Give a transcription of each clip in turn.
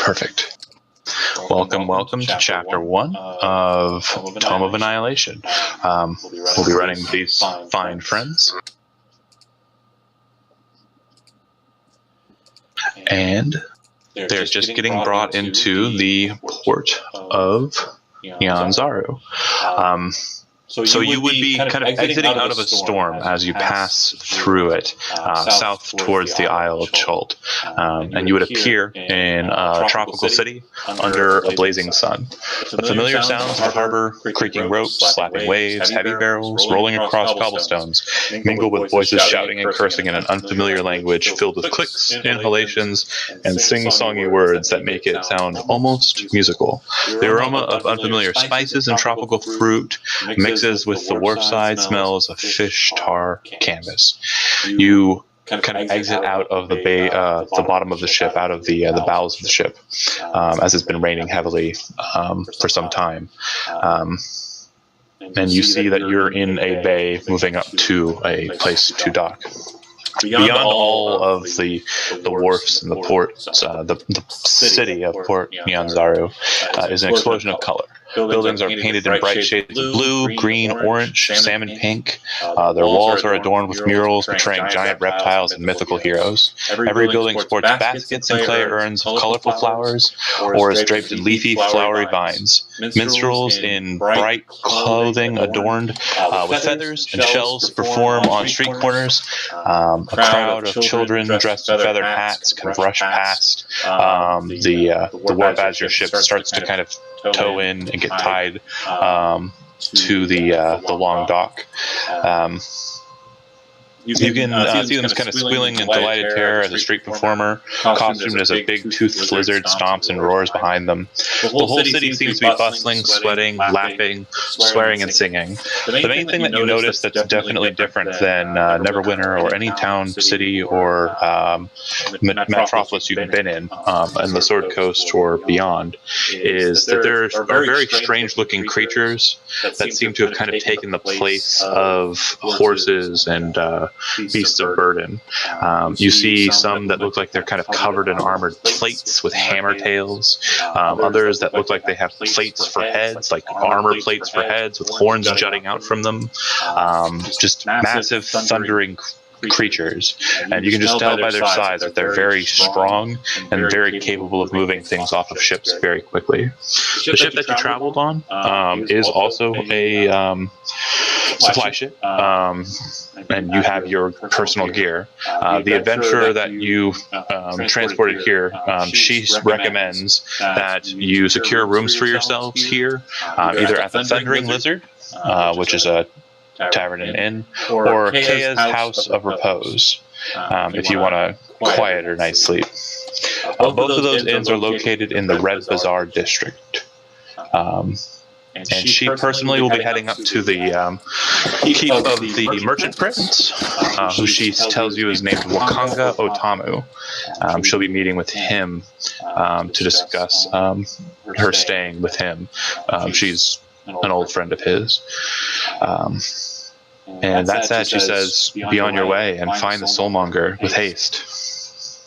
Perfect. Welcome to Chapter 1 of Tome of Annihilation. We'll be running these fine friends. And they're just getting brought into the port of Nyanzaru. So you would be kind of exiting out of a storm as you pass through it, south towards the Isle of Chult. And you would appear in a tropical city under a blazing sun. The familiar sounds of the harbor, creaking ropes, slapping waves, heavy barrels, rolling across cobblestones, mingle with voices shouting and cursing in an unfamiliar language filled with clicks, inhalations, and sing-songy words that make it sound almost musical. The aroma of unfamiliar spices and tropical fruit mixes with the wharfside smells of fish, tar, canvas. You kind of exit out of the bay, the bottom of the ship, out of the bowels of the ship, as it's been raining heavily for some time. And you see that you're in a bay moving up to a place to dock. Beyond all of the wharfs and the ports, the city of Port Nyanzaru is an explosion of color. Buildings are painted in bright shades of blue, green, orange, salmon pink. Their walls are adorned with murals portraying giant reptiles and mythical heroes. Every building sports baskets and clay urns of colorful flowers, or is draped in leafy, flowery vines. Minstrels in bright clothing adorned with feathers and shells perform on street corners. A crowd of children dressed in feathered hats can rush past the wharf as your ship starts to kind of tow in and get tied to the long dock. You can see them kind of squealing in delighted terror as a street performer, costumed as a big toothed lizard, stomps and roars behind them. The whole city seems to be bustling, sweating, laughing, swearing, and singing. The main thing that you notice that's definitely different than Neverwinter or any town, city, or metropolis you've been in the Sword Coast or beyond, is that there are very strange-looking creatures that seem to have kind of taken the place of horses and beasts of burden. You see some that look like they're kind of covered in armored plates with hammer tails. Others that look like they have plates for heads, like armor plates for heads with horns jutting out from them. Just massive thundering creatures, and you can just tell by their size that they're very strong and very capable of moving things off of ships very quickly. The ship that you traveled on is also a supply ship, and you have your personal gear. The adventurer that you transported here, she recommends that you secure rooms for yourselves here, either at the Thundering Lizard, which is a tavern and inn, or Kaya's House of Repose, if you want a quieter night's sleep. Both of those inns are located in the Red Bazaar district. And she personally will be heading up to the keep of the merchant prince, who she tells you is named Wakanga Otamu. She'll be meeting with him to discuss her staying with him. She's an old friend of his. And that said, she says, be on your way and find the soulmonger with haste.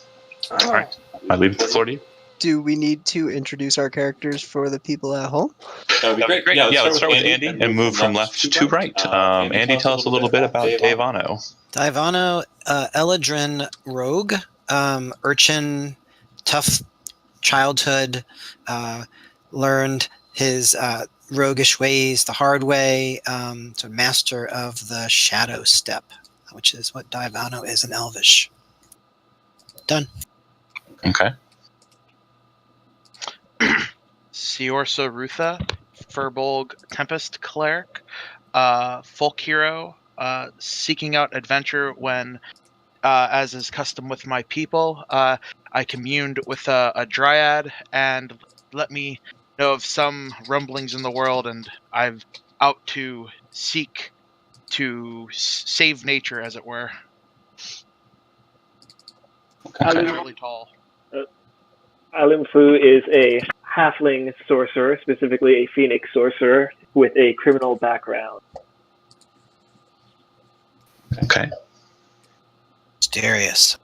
All right, I leave the floor to you. Do we need to introduce our characters for the people at home? That would be great. Yeah, let's start with Andy and move from left to right. Andy, tell us a little bit about Davano. Davano, Eladrin rogue, urchin, tough childhood, learned his roguish ways the hard way, so master of the shadow step, which is what Davano is in Elvish. Done. Okay. Siorsa Rutha, Furbolg Tempest Cleric, folk hero, seeking out adventure when, as is custom with my people, I communed with a dryad and let me know of some rumblings in the world, and I'm out to seek to save nature, as it were. Okay. Really tall. Alimfu is a halfling sorcerer, specifically a phoenix sorcerer, with a criminal background. Okay. Mysterious.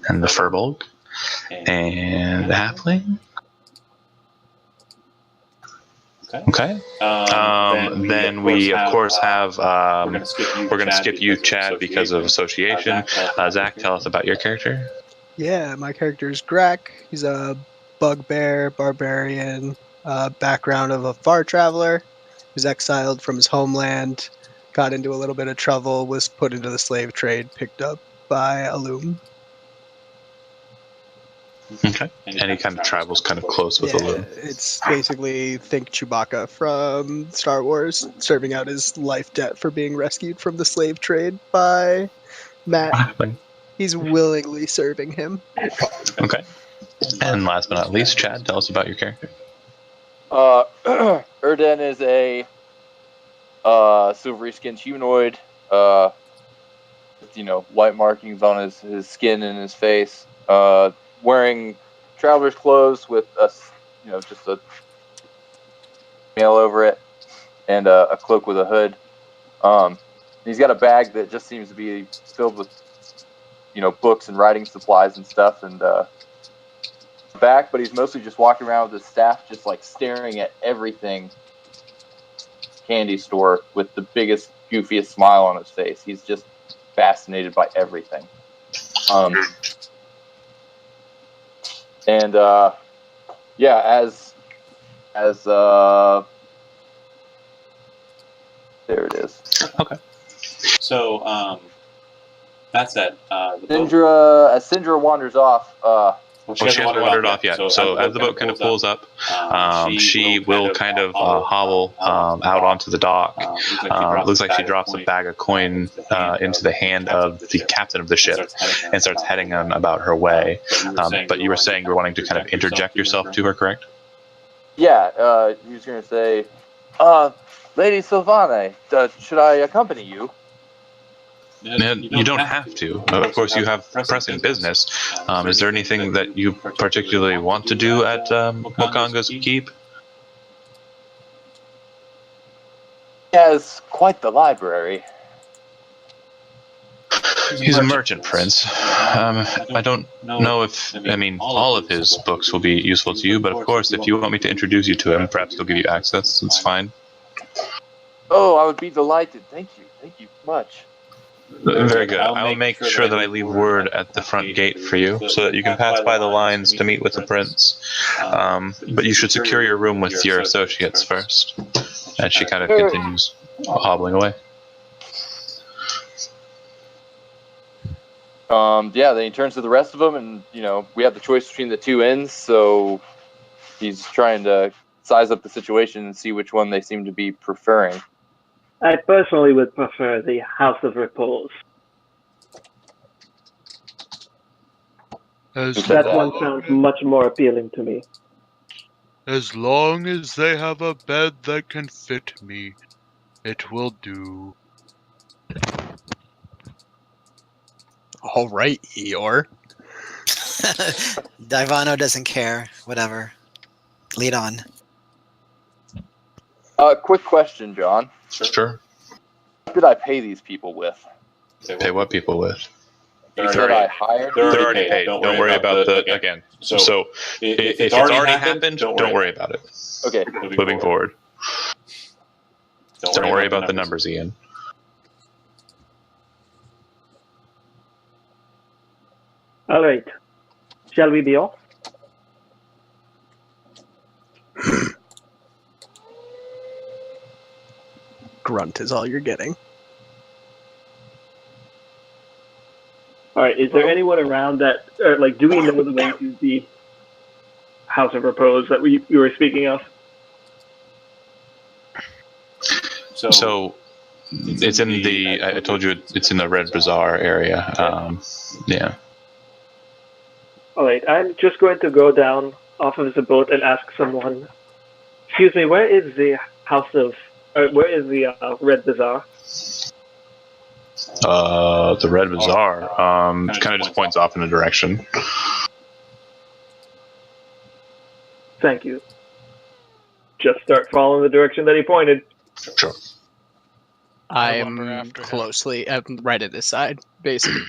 And the Furbolg? and the halfling. Okay. Then we of course have. We're going to skip you, Chad, because of association. Zach, tell us about your character. Yeah, my character is Grak. He's a bugbear barbarian, background of a far traveler who's exiled from his homeland, got into a little bit of trouble, was put into the slave trade, picked up by Alum. Okay. And he kind of travels kind of close with Alum. It's basically think Chewbacca from Star Wars, serving out his life debt for being rescued from the slave trade by Matt. He's willingly serving him. Okay. And last but not least, Chad, tell us about your character. Erden is a silvery-skinned humanoid, with, white markings on his skin and his face, wearing traveler's clothes with just a mail over it, and a cloak with a hood. He's got a bag that just seems to be filled with, books and writing supplies and stuff, and back, but he's mostly just walking around with his staff, just like staring at everything. Candy store with the biggest, goofiest smile on his face. He's just fascinated by everything. There it is. Okay. So, that's that. As Syndra wanders off, she hasn't wandered off yet. So as the boat kind of pulls up, she will kind of hobble out onto the dock. Looks like she drops a bag of coin into the hand of the captain of the ship and starts heading on about her way. But you were saying you were wanting to kind of interject yourself to her, correct? Yeah, he was going to say, Lady Sylvana, should I accompany you? You don't have to. Of course, you have pressing business. Is there anything that you particularly want to do at Wakanga's keep? He has quite the library. He's a merchant prince. I don't know if, all of his books will be useful to you, but of course, if you want me to introduce you to him, perhaps he'll give you access. It's fine. Oh, I would be delighted. Thank you. Thank you much. Very good. I'll make sure that I leave word at the front gate for you, so that you can pass by the lines to meet with the prince. But you should secure your room with your associates first. And she kind of continues hobbling away. Then he turns to the rest of them, and, we have the choice between the two inns, so he's trying to size up the situation and see which one they seem to be preferring. I personally would prefer the House of Repose. That one sounds much more appealing to me. As long as they have a bed that can fit me, it will do. All right, Eeyore. Divano doesn't care. Whatever. Lead on. Quick question, John. Sure. What did I pay these people with? Pay what people with? That I hired? They're already paid. Don't worry about the again. So if it's already happened, don't worry about it. Okay. Moving forward. Don't worry about the numbers, Ian. All right. Shall we be off? Grunt is all you're getting. All right. Is there anyone around that, or do we know the way to the House of Repose that we were speaking of? So it's in the. I told you it's in the Red Bazaar area. Yeah. All right. I'm just going to go down off of the boat and ask someone. Excuse me. Where is the House of? Where is the Red Bazaar? The Red Bazaar. Kind of just points off in a direction. Thank you. Just start following the direction that he pointed. Sure. I'm closely right at his side, basically.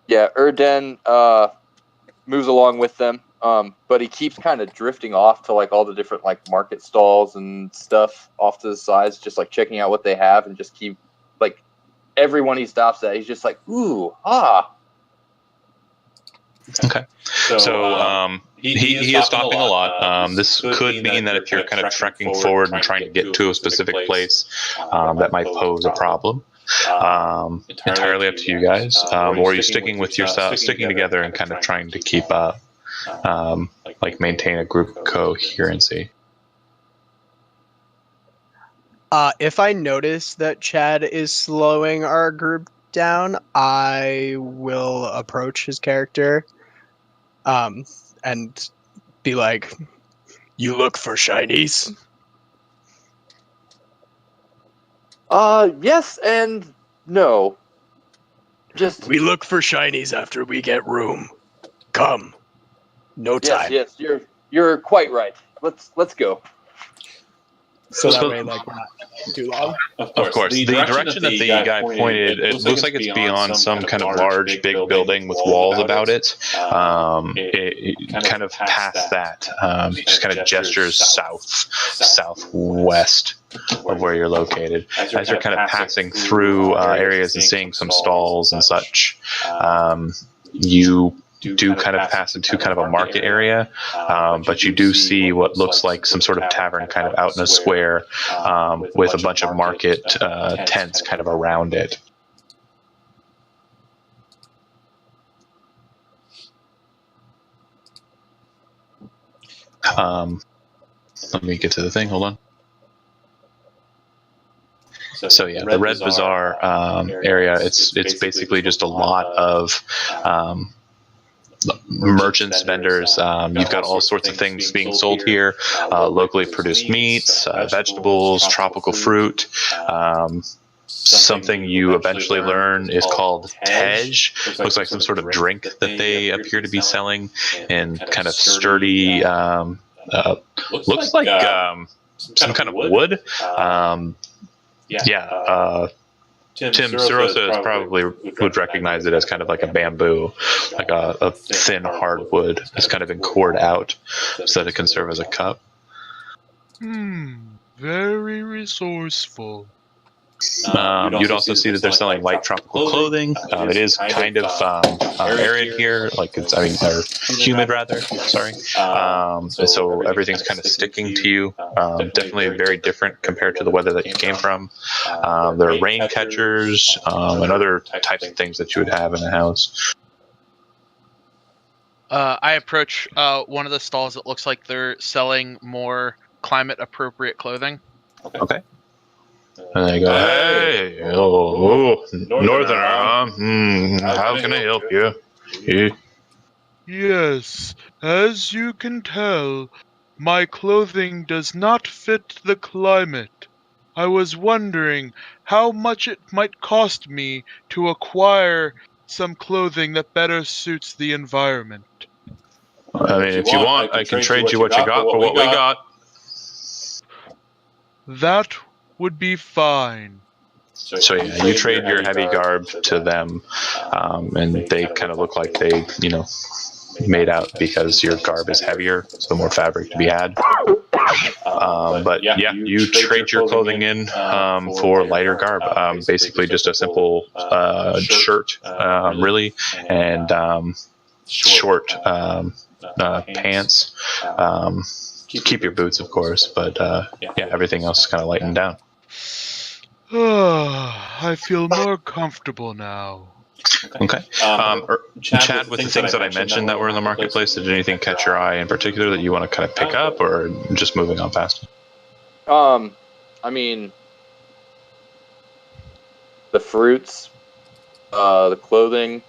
Yeah, Erden moves along with them. But he keeps kind of drifting off to like all the different like market stalls and stuff off to the sides, just like checking out what they have, and just keep like everyone he stops at, he's just like, ooh, ah. Okay. So he is stopping a lot. This could mean that if you're kind of trekking forward and trying to get to a specific place, that might pose a problem. Entirely up to you guys. Or are you sticking with yourself, sticking together and kind of trying to keep up, like maintain a group coherency? If I notice that Chad is slowing our group down, I will approach his character and be like, "You look for shinies?" Yes and no. Just We look for shinies after we get room. Come. No time. Yes, you're quite right. Let's go. So that way, like, not too long. Of course. The direction that the guy pointed, it looks like it's beyond some kind of large, big building with walls about it. It kind of past that. He just kind of gestures southwest of where you're located. As you're kind of passing through areas and seeing some stalls and such, you do kind of pass into kind of a market area, but you do see what looks like some sort of tavern kind of out in a square, with a bunch of market tents kind of around it. Let me get to the thing. Hold on. So yeah, the Red Bazaar area. It's basically just a lot of merchants, vendors. You've got all sorts of things being sold here, locally produced meats, vegetables, tropical fruit. Something you eventually learn is called Tej. Looks like some sort of drink that they appear to be selling in kind of sturdy, looks like some kind of wood. Tim Sirosa is probably would recognize it as kind of like a bamboo, like a thin hardwood that's kind of been cored out so that it can serve as a cup. Very resourceful. You'd also see that they're selling light tropical clothing. It is kind of arid here, like it's, or humid rather. Sorry. So everything's kind of sticking to you. Definitely very different compared to the weather that you came from. There are rain catchers and other types of things that you would have in a house. I approach one of the stalls. It looks like they're selling more climate-appropriate clothing. Okay. And they go, hey, Northerner, huh? How can I help you? Yes, as you can tell, my clothing does not fit the climate. I was wondering how much it might cost me to acquire some clothing that better suits the environment. I mean, if you want, I can trade you what you got for what we got. That would be fine. So yeah, you trade your heavy garb to them, and they kind of look like they, made out because your garb is heavier, so more fabric to be had. But yeah, you trade your clothing in for lighter garb, basically just a simple shirt, really, and short pants. Keep your boots, of course, but yeah, everything else is kind of lightened down. I feel more comfortable now. Okay. Chad, with the things that I mentioned that were in the marketplace, did anything catch your eye in particular that you want to kind of pick up, or just moving on past? I mean, the fruits, the clothing,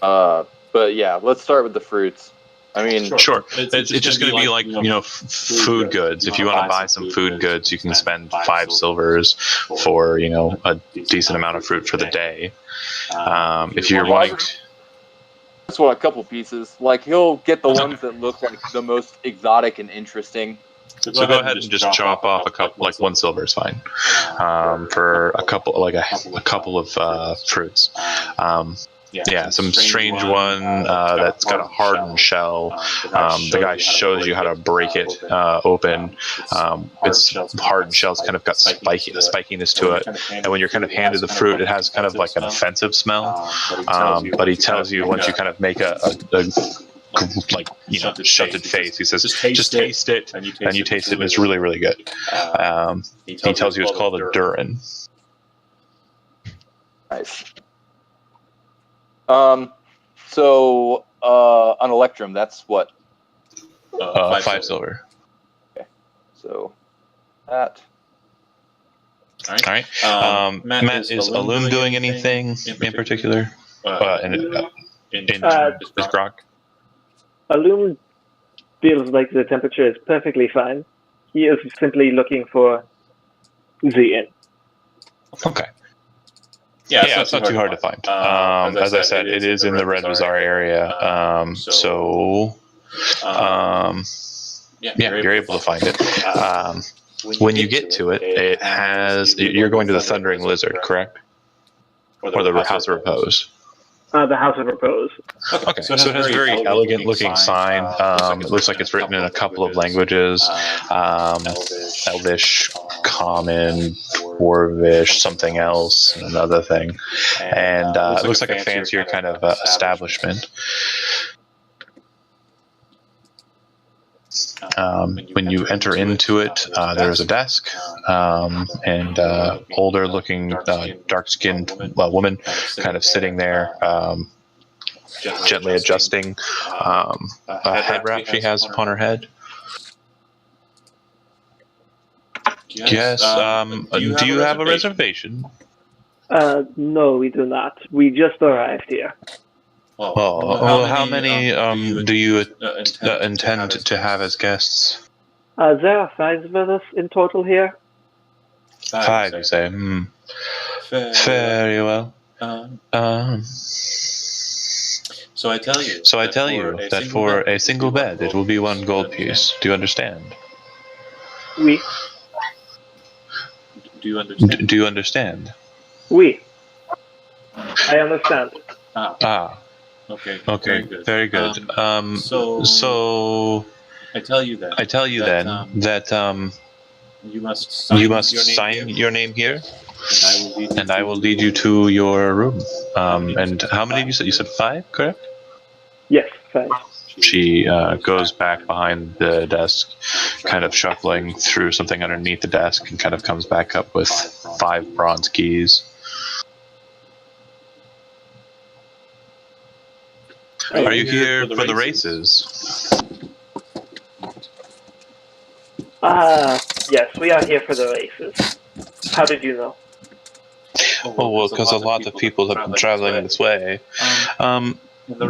but yeah, let's start with the fruits. I mean, sure. It's just going to be like, food goods. If you want to buy some food goods, you can spend 5 silvers for, a decent amount of fruit for the day. If you're wanting to... I just want a couple pieces. Like, he'll get the ones that look like the most exotic and interesting. So go ahead and just chop off a couple, like 1 silver is fine, for a couple, like a couple of fruits. Yeah, some strange one that's got a hardened shell. The guy shows you how to break it open. Its hardened shell's kind of got spikiness to it, and when you're kind of handed the fruit, it has kind of like an offensive smell. But he tells you once you kind of make a like shunted face, he says, "Just taste it," and you taste it, and it's really, really good. He tells you it's called a Durin. Nice. So on Electrum, that's what? 5 silver. Okay. So that. All right. Matt, is Alum doing anything in particular? In Grok? Alum feels like the temperature is perfectly fine. He is simply looking for the inn. Okay. Yeah, it's not too hard to find. As I said, it is in the Red Bazaar area. You're able to find it. When you get to it, it has. You're going to the Thundering Lizard, correct? Or the House of Repose? The House of Repose. Okay, so it has a very elegant-looking sign. It looks like it's written in a couple of languages: Elvish, Common, Dwarvish, something else, and another thing. And it looks like a fancier kind of establishment. When you enter into it, there is a desk and older-looking, dark-skinned woman kind of sitting there, gently adjusting a head wrap she has upon her head. Yes. Do you have a reservation? No, we do not. We just arrived here. How many do you intend to have as guests? There are 5 of us in total here. 5, you say? Very well. So I tell you that for a single bed, it will be 1 gold piece. Do you understand? Oui. Do you understand? Do you understand? Oui. I understand. Okay. Very good. So I tell you that you must sign your name here, and I will lead you to your room. And how many you said? You said 5, correct? Yes, 5. She goes back behind the desk, kind of shuffling through something underneath the desk, and kind of comes back up with 5 bronze keys. Are you here for the races? Yes, we are here for the races. How did you know? Well, because a lot of people have been traveling this way. And the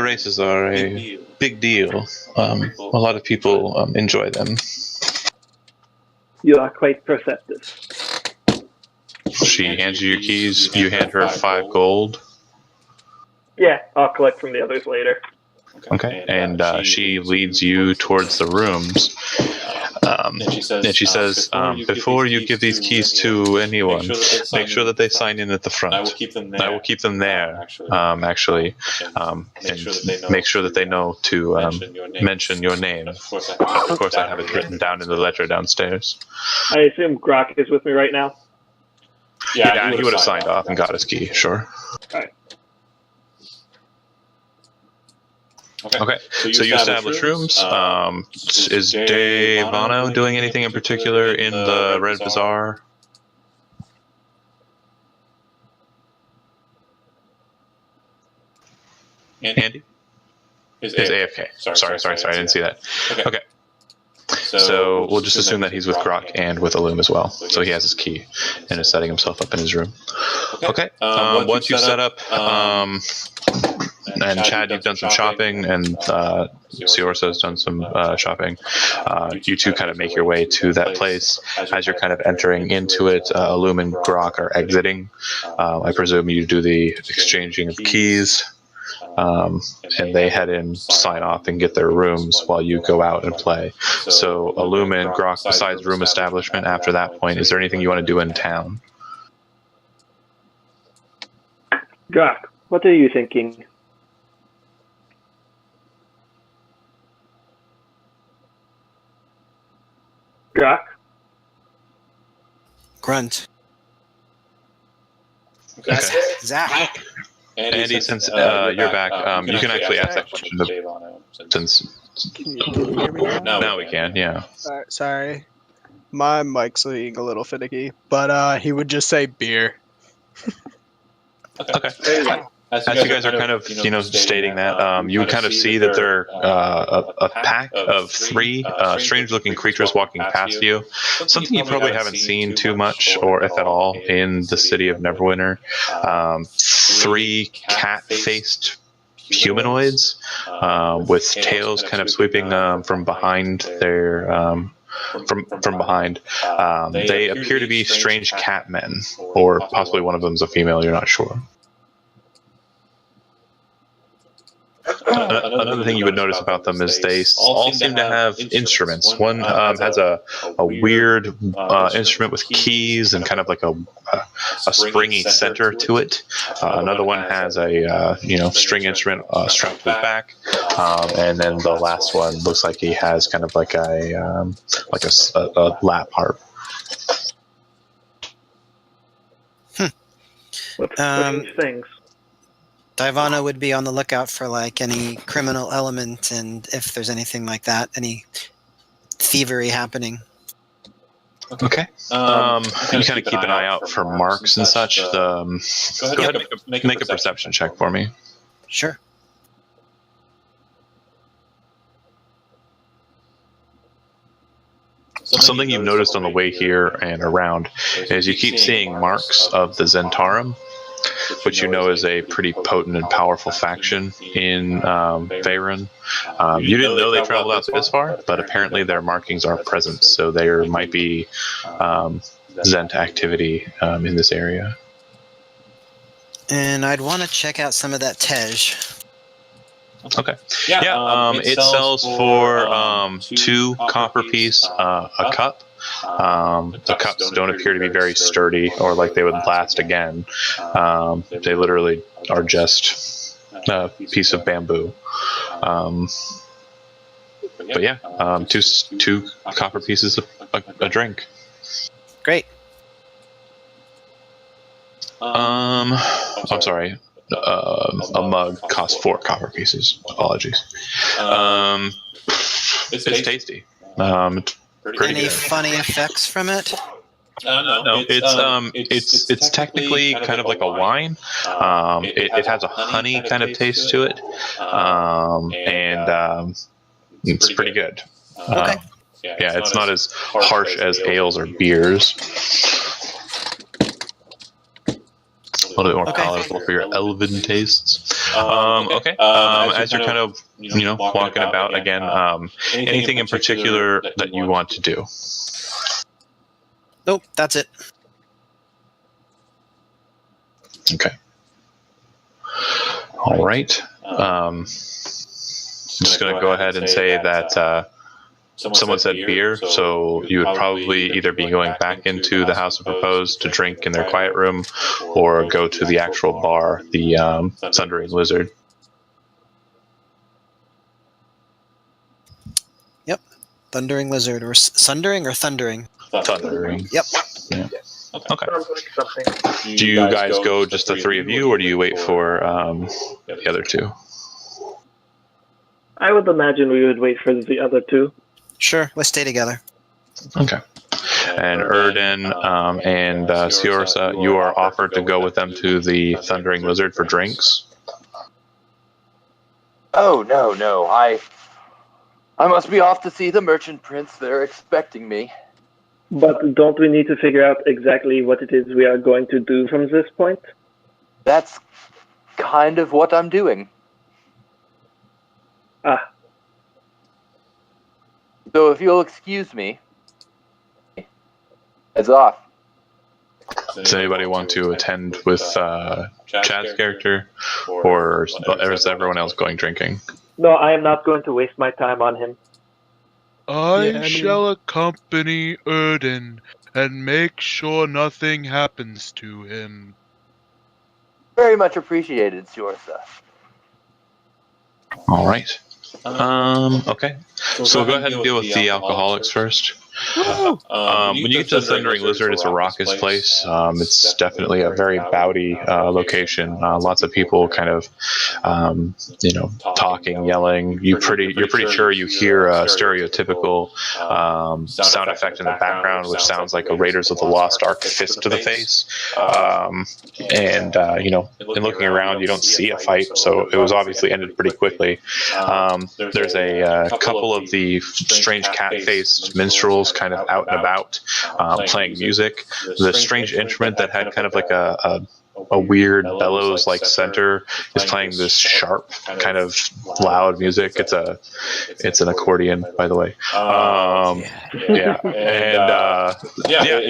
races are a big deal. A lot of people enjoy them. You are quite perceptive. She hands you your keys. You hand her 5 gold. Yeah, I'll collect from the others later. Okay, and she leads you towards the rooms. And she says, before you give these keys to anyone, make sure that they sign in at the front. I will keep them there, actually, and make sure that they know to mention your name. Of course, I have it written down in the ledger downstairs. I assume Grok is with me right now? Yeah, he would have signed off and got his key, sure. Alright. Okay, so you establish rooms. Is Devano doing anything in particular in the Red Bazaar? Andy? Is AFK. Sorry, I didn't see that. Okay. So we'll just assume that he's with Grok and with Illum as well. So he has his key and is setting himself up in his room. Okay. Once you've set up, and Chad, you've done some shopping, and Siorsa's done some shopping. You two kind of make your way to that place. As you're kind of entering into it, Illum and Grok are exiting. I presume you do the exchanging of keys. And they head in, sign off, and get their rooms while you go out and play. So, Illum and Grok, besides room establishment, after that point, is there anything you want to do in town? Grok, What are you thinking? Grak? Grunt. Okay. Zach. Andy, since you're back, you can actually ask that question since Can you hear me now? now we can, yeah. Sorry. My mic's being a little finicky, but he would just say beer. Okay. There you go. As As you guys are kind of, stating that, you would kind of see that there are a pack of three strange-looking creatures walking past you. Something you probably haven't seen too much, or if at all, in the city of Neverwinter. Three cat-faced humanoids with tails kind of sweeping from behind their from behind. They appear to be strange cat men, or possibly one of them is a female. You're not sure. Another thing you would notice about them is they all seem to have instruments. One has a weird instrument with keys and kind of like a springy center to it. Another one has a string instrument strapped to his back, and then the last one looks like he has kind of like a lap harp. What strange things? Divana would be on the lookout for like any criminal element, and if there's anything like that, any thievery happening. Okay. You kind of keep an eye out for marks and such. Go ahead and make a perception check for me. Sure. Something you've noticed on the way here and around is you keep seeing marks of the Zentarum, which you know is a pretty potent and powerful faction in Faerun. You didn't know they traveled out this far, but apparently their markings are present, so there might be Zent activity in this area. And I'd want to check out some of that Tej. Okay. Yeah, it sells for 2 copper piece a cup. The cups don't appear to be very sturdy or like they would last again. They literally are just a piece of bamboo. But yeah, 2 copper pieces of a drink. Great. I'm sorry. A mug costs 4 copper pieces. Apologies. It's tasty. It's pretty Any good. funny effects from it? No, it's technically kind of like a wine. It has a honey kind of taste to it, and it's pretty good. Okay. Yeah, it's not as harsh as ales or beers. A little bit more palatable for your elven tastes. Okay. As you're kind of, walking about again, anything in particular that you want to do? Nope, that's it. Okay. All right. I'm just going to go ahead and say that someone said beer, so you would probably either be going back into the House of Repose to drink in their quiet room, or go to the actual bar, the Thundering Lizard. Yep. Thundering Lizard, or Sundering or Thundering? Thundering. Yep. Yeah. Okay. Sounds like something. Do you guys go just the 3 of you, or do you wait for the other 2? I would imagine we would wait for the other 2. Sure, let's stay together. Okay. And Erden and Siorsa, you are offered to go with them to the Thundering Lizard for drinks. Oh, no. I must be off to see the merchant prince. They're expecting me. But don't we need to figure out exactly what it is we are going to do from this point? That's kind of what I'm doing. Ah. So if you'll excuse me, heads off. Does anybody want to attend with Chad's character, or is everyone else going drinking? No, I am not going to waste my time on him. I shall accompany Erden and make sure nothing happens to him. Very much appreciated, Siorsa. All right. Okay. So we'll go ahead and deal with the alcoholics first. When you get to the Thundering Lizard, it's a raucous place. It's definitely a very bawdy location. Lots of people kind of, talking, yelling. You're pretty sure you hear a stereotypical sound effect in the background, which sounds like a Raiders of the Lost Ark fist to the face. In looking around, you don't see a fight, so it was obviously ended pretty quickly. There's a couple of the strange cat-faced minstrels kind of out and about playing music. The strange instrument that had kind of like a weird bellows-like center is playing this sharp, kind of loud music. It's an accordion, by the way.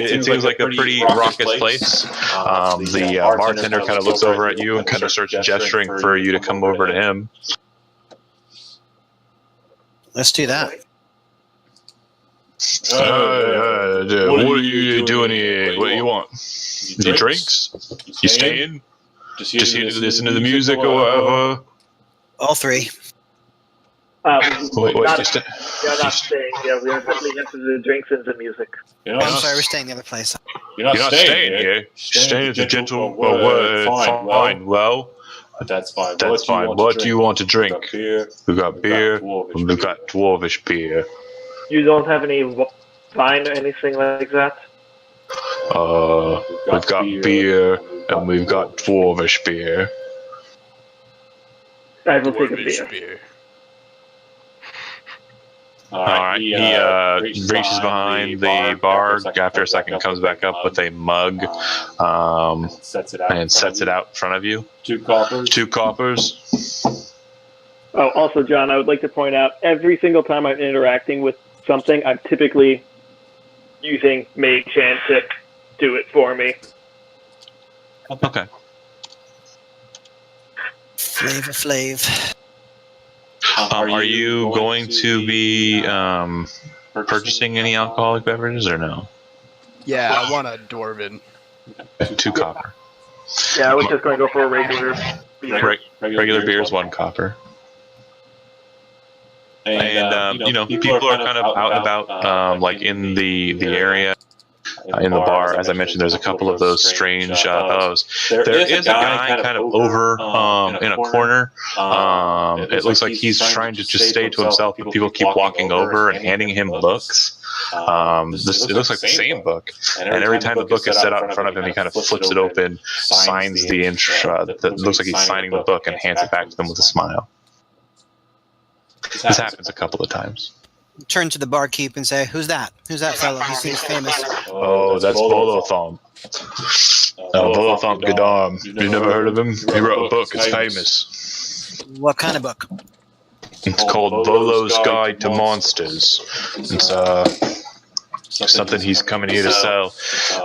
It seems like a pretty raucous place. The bartender kind of looks over at you and kind of starts gesturing for you to come over to him. Let's do that. What are you doing here? What do you want? You drinks? You staying? Just here to listen to the music or whatever? All three. You're not staying. Yeah, we are definitely into the drinks and the music. I'm sorry, we're staying the other place. You're not staying here. You're staying at the gentle word. Fine. Well, that's fine. What do you want to drink? We've got beer, and we've got dwarvish beer. You don't have any wine or anything like that? We've got beer, and we've got dwarvish beer. I will take a beer. Alright, he reaches behind the bar. After a second, comes back up with a mug and sets it out in front of you. 2 coppers. Oh, also, John, I would like to point out, every single time I'm interacting with something, I'm typically using Mage Hand to do it for me. Okay. Flavor Flav. Are you going to be purchasing any alcoholic beverages or no? Yeah, I want a Dwarven. 2 copper. Yeah, I was just going to go for a regular beer. Regular beer is 1 copper. And people are kind of out and about, like in the area, in the bar. As I mentioned, there's a couple of those strange fellows. There is a guy kind of over in a corner. It looks like he's trying to just stay to himself, but people keep walking over and handing him books. It looks like the same book, and every time the book is set out in front of him, he kind of flips it open, signs the intro. That looks like he's signing the book and hands it back to them with a smile. This happens a couple of times. Turn to the barkeep and say, "Who's that? Who's that fellow? He seems famous." Oh, that's Bolothomp. Bolothomp Gadam. You've never heard of him? He wrote a book. It's famous. What kind of book? It's called Bolo's Guide to Monsters. It's something he's coming here to sell.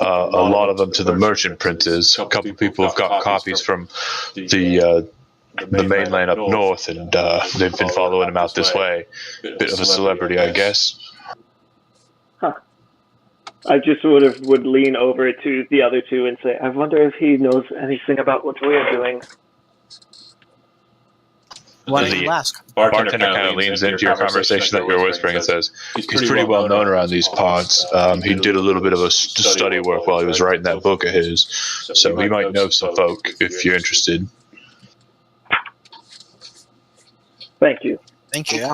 A lot of them to the merchant printers. A couple people have got copies from the mainland up north, and they've been following him out this way. Bit of a celebrity, I guess. Huh. I just would lean over to the other two and say, I wonder if he knows anything about what we're doing. Why don't you ask? Bartender kind of leans into your conversation that you're whispering and says, he's pretty well known around these parts. He did a little bit of a study work while he was writing that book of his, so he might know some folk if you're interested. Thank you. Thank you.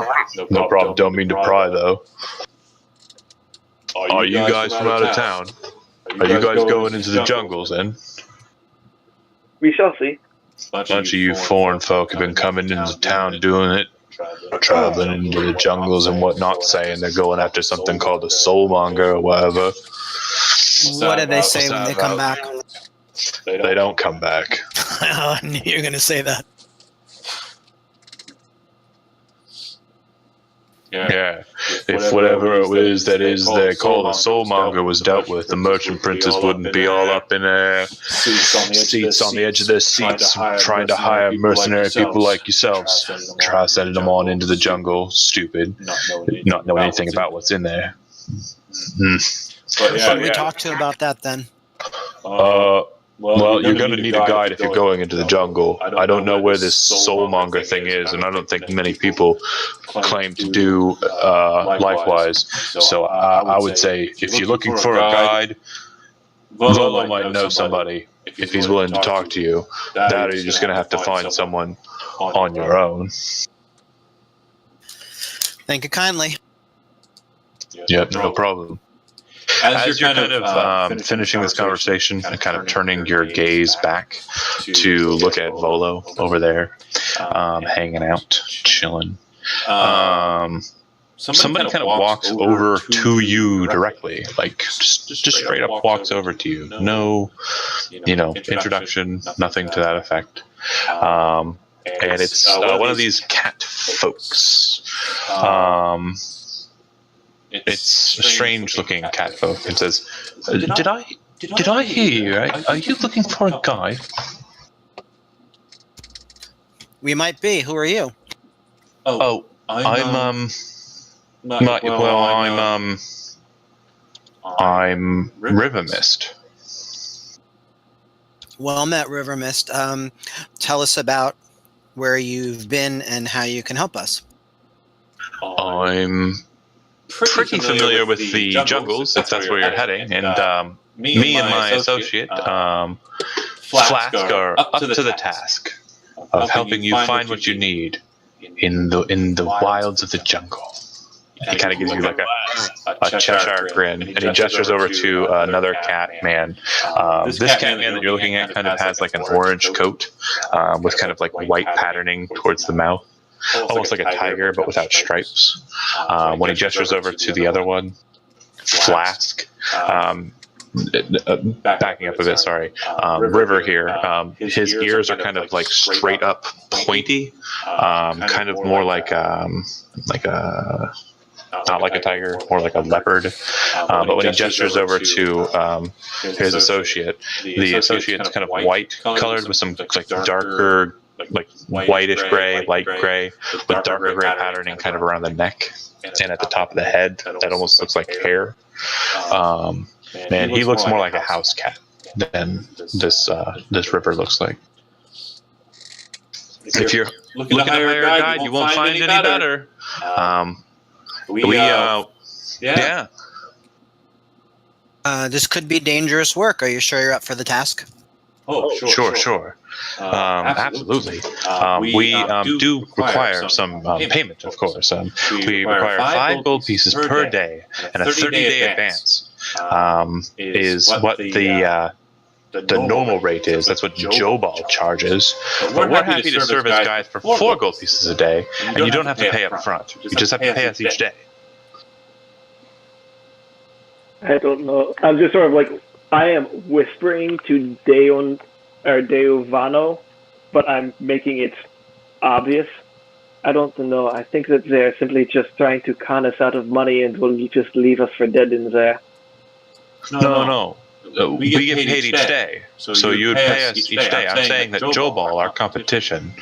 No problem. Don't mean to pry, though. Are you guys from out of town? Are you guys going into the jungles, then? We shall see. A bunch of you foreign folk have been coming into town doing it, traveling into the jungles and whatnot, saying they're going after something called a soulmonger or whatever. What do they say when they come back? They don't come back. I knew you were going to say that. Yeah. If whatever it is that is they call a soulmonger was dealt with, the merchant printers wouldn't be all up in seats on the edge of their seats trying to hire mercenary people like yourselves. Try sending them on into the jungle, stupid, not knowing anything about what's in there. Who we talk to about that then? Well, you're going to need a guide if you're going into the jungle. I don't know where this soulmonger thing is, and I don't think many people claim to do likewise. So I would say if you're looking for a guide, Volo might know somebody if he's willing to talk to you. That or you're just going to have to find someone on your own. Thank you kindly. Yep, no problem. As you're kind of finishing this conversation and kind of turning your gaze back to look at Volo over there, hanging out, chilling, somebody kind of walks over to you directly, like just straight up walks over to you. No, introduction, nothing to that effect. And it's one of these cat folks. It's a strange-looking cat folk. It says, "Did I hear you? Are you looking for a guide?" We might be. Who are you? Oh, I'm River Mist. Well met, River Mist. Tell us about where you've been and how you can help us. I'm pretty familiar with the jungles, if that's where you're heading, and me and my associate, Flask, are up to the task of helping you find what you need in the wilds of the jungle. He kind of gives you like a Cheshire grin, and he gestures over to another cat man. This cat man that you're looking at kind of has like an orange coat with kind of like white patterning towards the mouth. Almost like a tiger, but without stripes. When he gestures over to the other one, Flask, backing up a bit, sorry, River here, his ears are kind of like straight up pointy, kind of more like a, not like a tiger, more like a leopard. But when he gestures over to his associate, the associate's kind of white colored with some like darker, like whitish gray, light gray, with darker gray patterning kind of around the neck and at the top of the head. That almost looks like hair. Man, he looks more like a house cat than this River looks like. If you're looking to hire a guide, you won't find any better. Yeah. This could be dangerous work. Are you sure you're up for the task? Oh, sure. Absolutely. We do require some payment, of course. We require 5 gold pieces per day, and a 30-day advance is what the normal rate is. That's what Jobal charges. But we're happy to serve as guides for 4 gold pieces a day, and you don't have to pay up front. You just have to pay us each day. I don't know. I'm just sort of like, I am whispering to Deovano, but I'm making it obvious. I don't know. I think that they're simply just trying to con us out of money and will just leave us for dead in there. No. We get paid each day. So you would pay us each day. I'm saying that Jobal, our competition,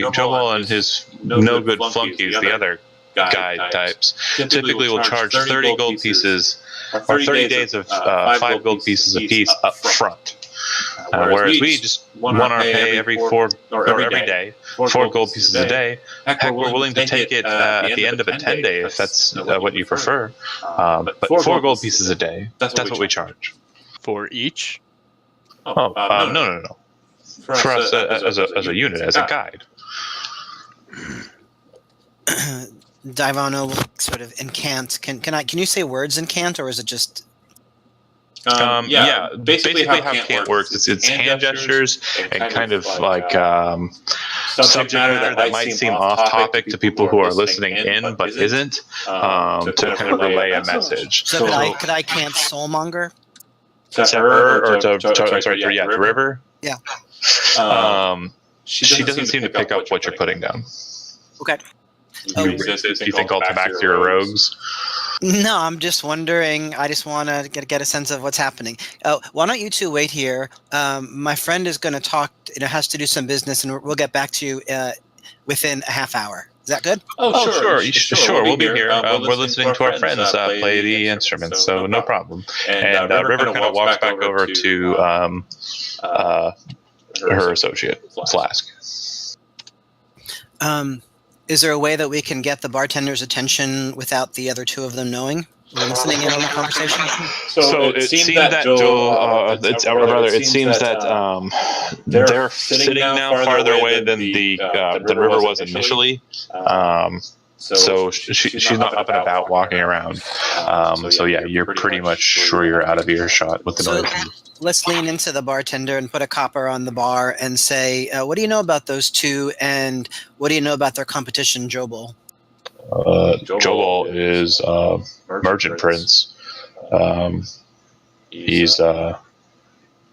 Jobal and his no-good flunkies, the other guide types, typically will charge 30 gold pieces, or 30 days of 5 gold pieces apiece up front. Whereas we just want our pay every day, 4 gold pieces a day. Heck, we're willing to take it at the end of a 10-day if that's what you prefer. But 4 gold pieces a day, that's what we charge. For each? No. For us as a unit, as a guide. Divano sort of incant. Can you say words in cant, or is it just? Basically how cant works, it's hand gestures and kind of like subject matter that might seem off topic to people who are listening in but isn't, to kind of relay a message. So could I cant soulmonger? To her, or to River? Yeah. She doesn't seem to pick up what you're putting down. Okay. You think all tabaxi are rogues? No, I'm just wondering. I just want to get a sense of what's happening. Why don't you two wait here? My friend is going to talk. Has to do some business, and we'll get back to you within a half hour. Is that good? Oh, sure. We'll be here. We're listening to our friends play the instruments, so no problem. And River kind of walks back over to her associate, Flask. Is there a way that we can get the bartender's attention without the other two of them knowing? We're listening in on the conversation. So it seems that Joel, it seems that they're sitting now farther away than the river was initially. So she's not up and about walking around. So yeah, you're pretty much sure you're out of earshot with the So noise. let's lean into the bartender and put a copper on the bar and say, what do you know about those two, and what do you know about their competition, Jobol? Jobol is Merchant Prince. He's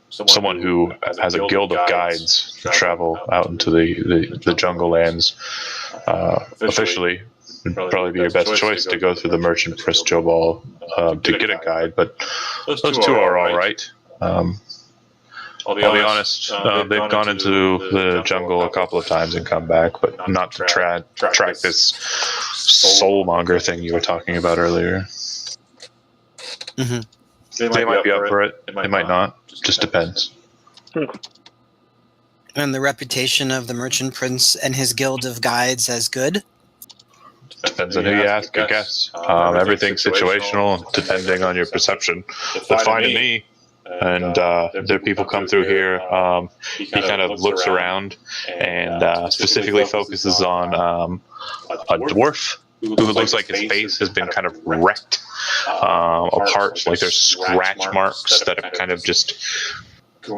someone who has a guild of guides to travel out into the jungle lands. Officially, it'd probably be your best choice to go through the Merchant Prince Jobol to get a guide, but those two are all right. I'll be honest, they've gone into the jungle a couple of times and come back, but not to track this soulmonger thing you were talking about earlier. Mm-hmm. They might be up for it. They might not. Just depends. And the reputation of the Merchant Prince and his guild of guides as good? Depends on who you ask, I guess. Everything's situational, depending on your perception. They're fine to me. And there people come through here. He kind of looks around and specifically focuses on a dwarf who looks like his face has been kind of wrecked apart. Like there's scratch marks that have kind of just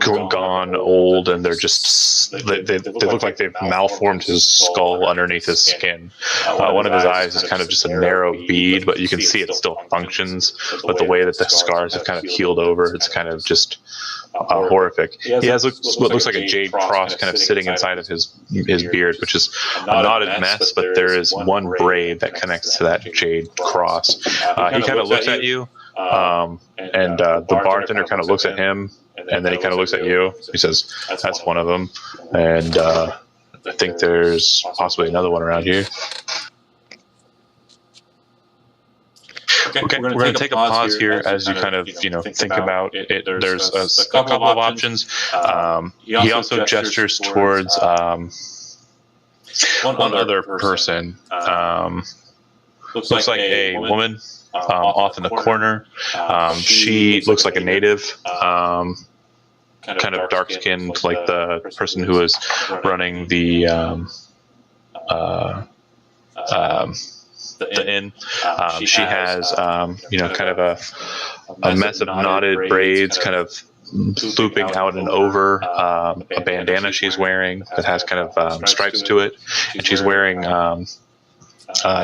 gone old, and they're just they look like they've malformed his skull underneath his skin. One of his eyes is kind of just a narrow bead, but you can see it still functions. But the way that the scars have kind of healed over, it's kind of just horrific. He has what looks like a jade cross kind of sitting inside of his beard, which is a knotted mess, but there is one braid that connects to that jade cross. He kind of looks at you, and the bartender kind of looks at him, and then he kind of looks at you. He says, "That's one of them," and I think there's possibly another one around here. Okay, we're going to take a pause here as you kind of, think about it. There's a couple of options. He also gestures towards one other person. Looks like a woman off in the corner. She looks like a native, kind of dark-skinned, like the person who is running the inn. She has, kind of a mess of knotted braids, kind of looping out and over a bandana she's wearing that has kind of stripes to it, and she's wearing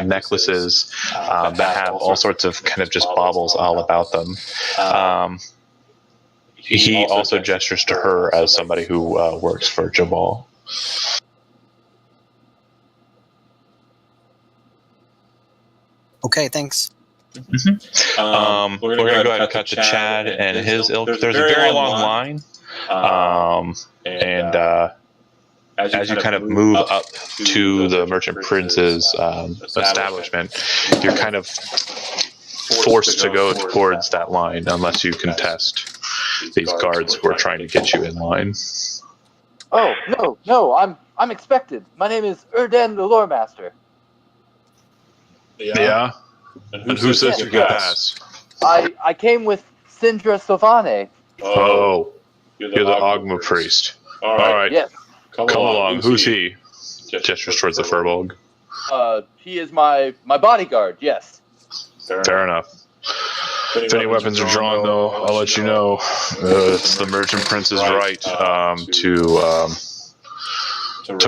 necklaces that have all sorts of kind of just baubles all about them. He also gestures to her as somebody who works for Jabal. Okay, thanks. Mm-hmm. We're going to go ahead and cut to Chad and his ilk. There's a very long line, and as you kind of move up to the Merchant Prince's establishment, you're kind of forced to go towards that line unless you contest these guards who are trying to get you in line. Oh, no, I'm expected. My name is Erden the Lore Master. Yeah? And who says you can pass? I came with Sindra Sovane. Oh, you're the Ogma priest. All right. Yes. Come along. Who's he? Gestures towards the Furbolg. He is my bodyguard, yes. Fair enough. If any weapons are drawn, though, I'll let you know. It's the Merchant Prince's right to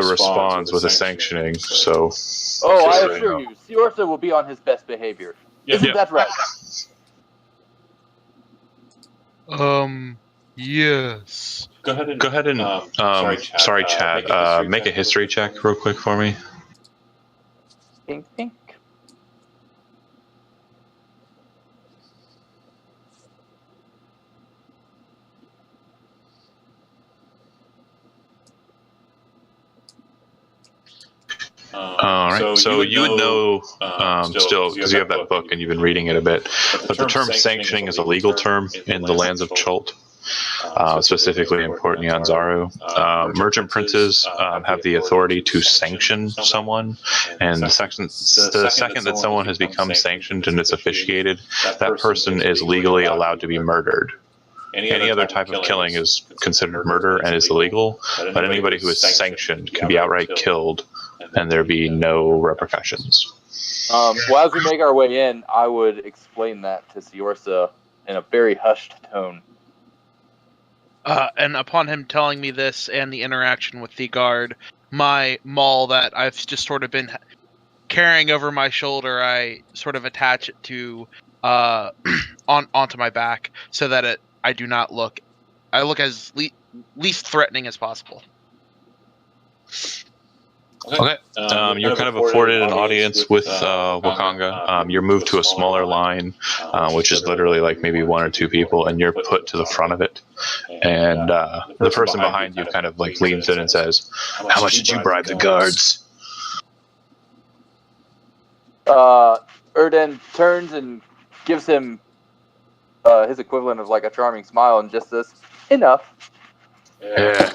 respond with a sanctioning. So. Oh, I assure you, Siorsa will be on his best behavior. Isn't that right? Yes. Go ahead and sorry, Chad. Make a history check real quick for me. Pink. All right. So you would know still, because you have that book and you've been reading it a bit, but the term sanctioning is a legal term in the lands of Chult, specifically in Port Nyanzaru. Merchant princes have the authority to sanction someone, and the second that someone has become sanctioned and is officiated, that person is legally allowed to be murdered. Any other type of killing is considered murder and is illegal, but anybody who is sanctioned can be outright killed and there be no repercussions. Well, as we make our way in, I would explain that to Siorsa in a very hushed tone. And upon him telling me this and the interaction with the guard, my maul that I've just sort of been carrying over my shoulder, I sort of attach it to onto my back so that I do not look. I look as least threatening as possible. Okay. You're kind of afforded an audience with Wakanga. You're moved to a smaller line, which is literally like maybe one or two people, and you're put to the front of it. And the person behind you kind of like leans in and says, "How much did you bribe the guards?" Erden turns and gives him his equivalent of like a charming smile and just says, "Enough." Yeah,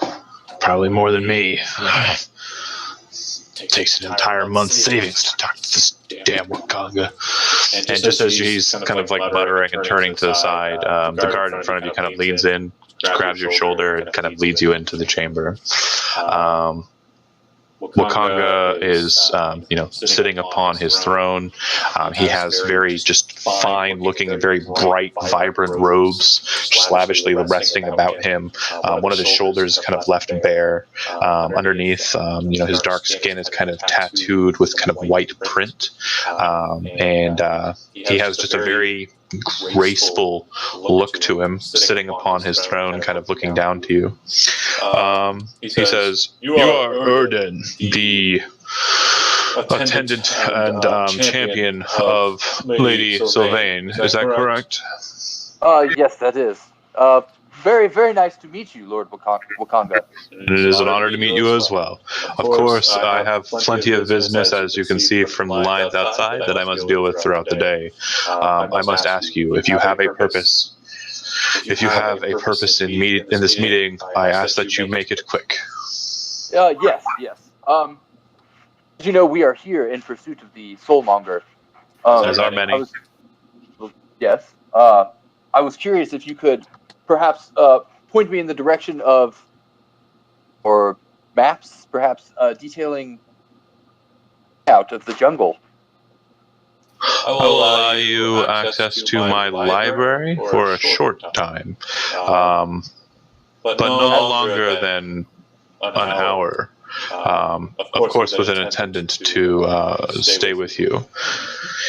probably more than me. Takes an entire month's savings to talk to this damn Wakanga. And just as he's kind of like muttering and turning to the side, the guard in front of you kind of leans in, grabs your shoulder, and kind of leads you into the chamber. Wakanga is, sitting upon his throne. He has very just fine-looking and very bright, vibrant robes, just lavishly resting about him. One of his shoulders is kind of left bare. Underneath, his dark skin is kind of tattooed with kind of white print, and he has just a very graceful look to him, sitting upon his throne, kind of looking down to you. He says, "You are Erden, the attendant and champion of Lady Sylvain. Is that correct?" Yes, that is. Very, very nice to meet you, Lord Wakanga. It is an honor to meet you as well. Of course, I have plenty of business, as you can see from the lines outside, that I must deal with throughout the day. I must ask you, if you have a purpose, in this meeting, I ask that you make it quick. Yes. As you know, we are here in pursuit of the Soulmonger. As are many. Yes. I was curious if you could perhaps point me in the direction of, or maps, perhaps detailing out of the jungle. I will allow you access to my library for a short time, but no longer than an hour. Of course, with an attendant to stay with you.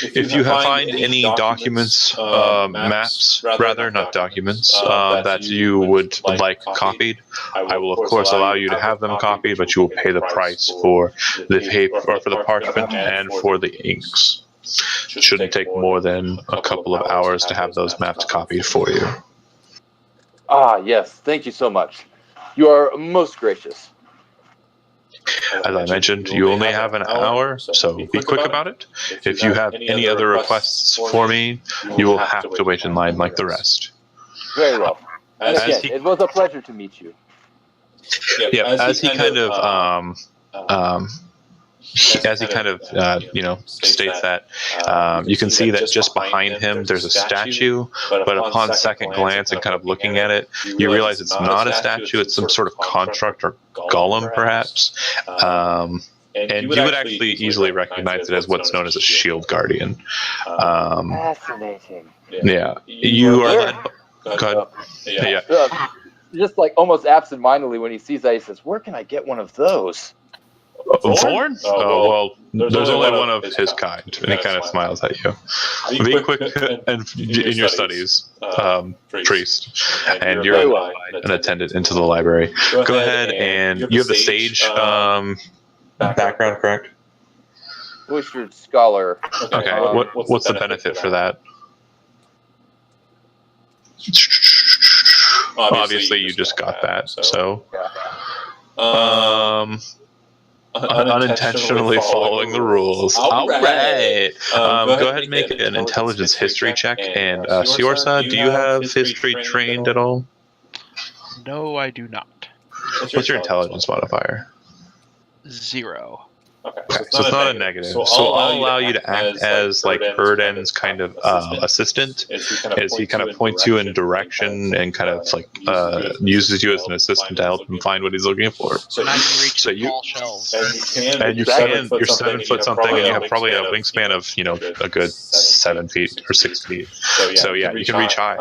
If you find any documents, maps, rather, not documents, that you would like copied, I will of course allow you to have them copied, but you will pay the price for the paper, or for the parchment, and for the inks. It shouldn't take more than a couple of hours to have those maps copied for you. Ah, yes. Thank you so much. You are most gracious. As I mentioned, you only have an hour, so be quick about it. If you have any other requests for me, you will have to wait in line like the rest. Very well. And again, it was a pleasure to meet you. As he kind of states that, you can see that just behind him there's a statue, but upon second glance and kind of looking at it, you realize it's not a statue, it's some sort of construct or golem, perhaps. And you would actually easily recognize it as what's known as a shield guardian. Fascinating. Yeah. You are led... Go ahead. Yeah. Just like almost absentmindedly when he sees that, he says, "Where can I get one of those?" Vorn? Oh, well, there's only one of his kind. And he kind of smiles at you. Be quick and in your studies, priest. And you're an attendant into the library. Go ahead, and you have the sage background, correct? Cloistered scholar. Okay, what's the benefit for that? Obviously, you just got that, so... unintentionally following the rules. All right. Go ahead and make an intelligence history check. And Siorsa, do you have history trained at all? No, I do not. What's your intelligence modifier? 0. Okay, so it's not a negative. So I'll allow you to act as like Erden's kind of assistant, as he kind of points you in direction and kind of like uses you as an assistant to help him find what he's looking for. And I can reach tall shelves. And you're 7 foot something, and you have probably a wingspan of a good 7 feet or 6 feet. So yeah, you can reach high.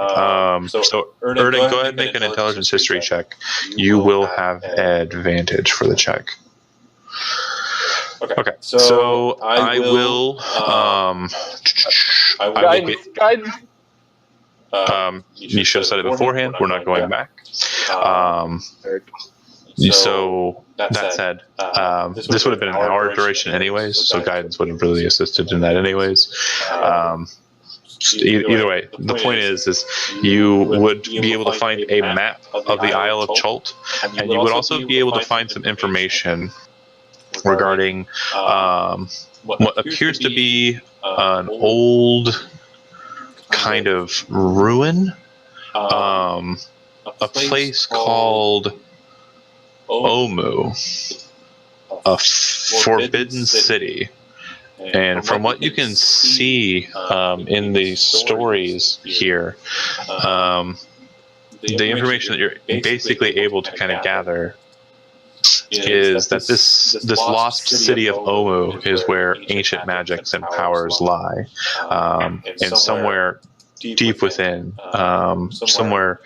So Erden, go ahead and make an intelligence history check. You will have advantage for the check. Okay. So I will. Guidance. You should have said it beforehand. We're not going back. So that said, this would have been an hour duration anyways. So guidance would have really assisted in that anyways. Either way, the point is you would be able to find a map of the Isle of Chult, and you would also be able to find some information regarding what appears to be an old kind of ruin, a place called Omu, a forbidden city. And from what you can see in the stories here, the information that you're basically able to kind of gather is that this lost city of Omu is where ancient magics and powers lie, and somewhere deep within, somewhere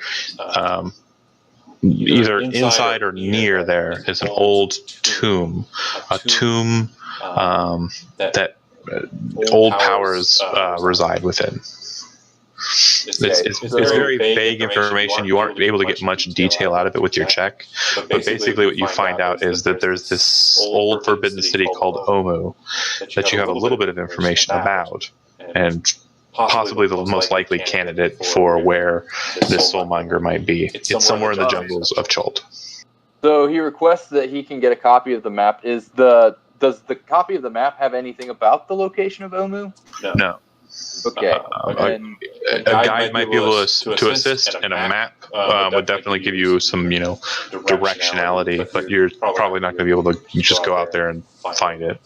either inside or near there is an old tomb, that old powers reside within. It's very vague information. You aren't able to get much detail out of it with your check. But basically what you find out is that there's this old forbidden city called Omu that you have a little bit of information about, and possibly the most likely candidate for where this soulmonger might be. It's somewhere in the jungles of Chult. So he requests that he can get a copy of the map. Does the copy of the map have anything about the location of Omu? No. Okay. A guide might be able to assist, and a map would definitely give you some, directionality, but you're probably not going to be able to just go out there and find it.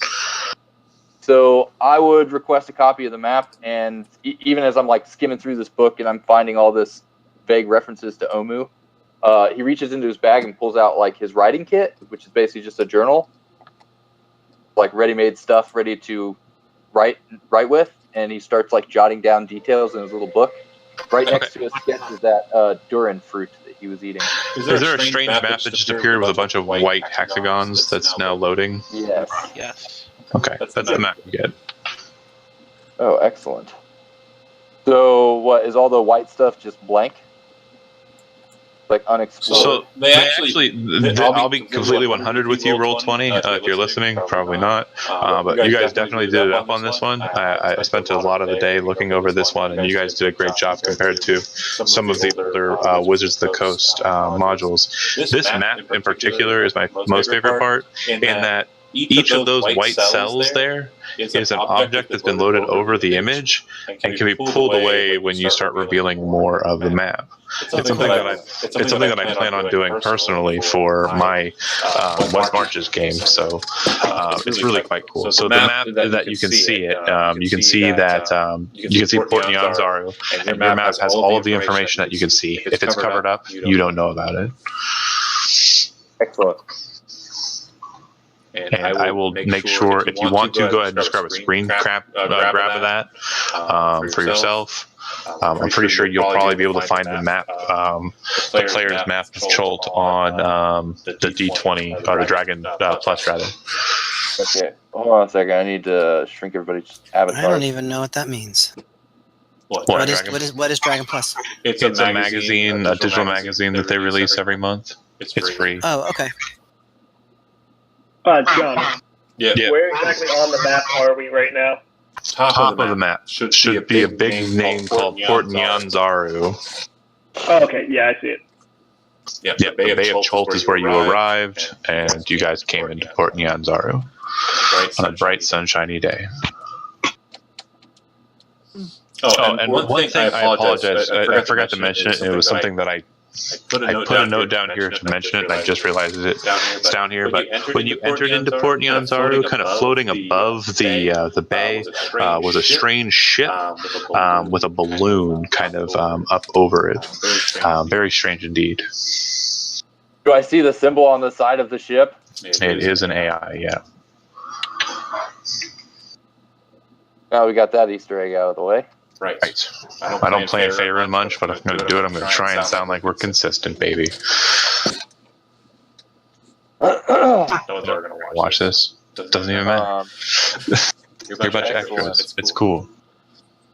So I would request a copy of the map, and even as I'm like skimming through this book and I'm finding all this vague references to Omu, he reaches into his bag and pulls out like his writing kit, which is basically just a journal, like ready-made stuff ready to write with. And he starts like jotting down details in his little book. Right next to his sketch is that durian fruit that he was eating. Is there a strange map that just appeared with a bunch of white hexagons that's now loading? Yes. Okay, that's the map you get. Oh, excellent. So what, is all the white stuff just blank? Like unexplored? So they actually I'll be completely 100 with you, Roll20, if you're listening, probably not. But you guys definitely did it up on this one. I spent a lot of the day looking over this one, and you guys did a great job compared to some of the other Wizards of the Coast modules. This map in particular is my most favorite part, in that each of those white cells there is an object that's been loaded over the image and can be pulled away when you start revealing more of the map. It's something that I plan on doing personally for my West Marches game, so it's really quite cool. So the map that you can see it, you can see that you can see Port Nyanzaru, and your map has all of the information that you can see. If it's covered up, you don't know about it. Excellent. And I will make sure, if you want to, go ahead and just grab a screen grab of that for yourself. I'm pretty sure you'll probably be able to find the map, the player's map of Chult on the D20, or the Dragon Plus, rather. Okay, hold on a second. I need to shrink everybody's avatar. I don't even know what that means. What is Dragon Plus? It's a magazine, a digital magazine that they release every month. It's free. Oh, okay. John. Yeah. Where exactly on the map are we right now? Top of the map should be a big name called Port Nyanzaru. Oh, okay. Yeah, I see it. Yeah, the Bay of Cholt is where you arrived, and you guys came into Port Nyanzaru on a bright, sunshiny day. Oh, and one thing I apologize. I forgot to mention it. It was something that I put a note down here to mention it, and I just realized it's down here. But when you entered into Port Nyanzaru, kind of floating above the bay was a strange ship with a balloon kind of up over it. Very strange indeed. Do I see the symbol on the side of the ship? It is an AI, yeah. Now we got that Easter egg out of the way. Right. I don't play in Faerun much, but if I'm going to do it, I'm going to try and sound like we're consistent, baby. No one's ever going to watch this. Doesn't even matter. You're a bunch of extras. It's cool.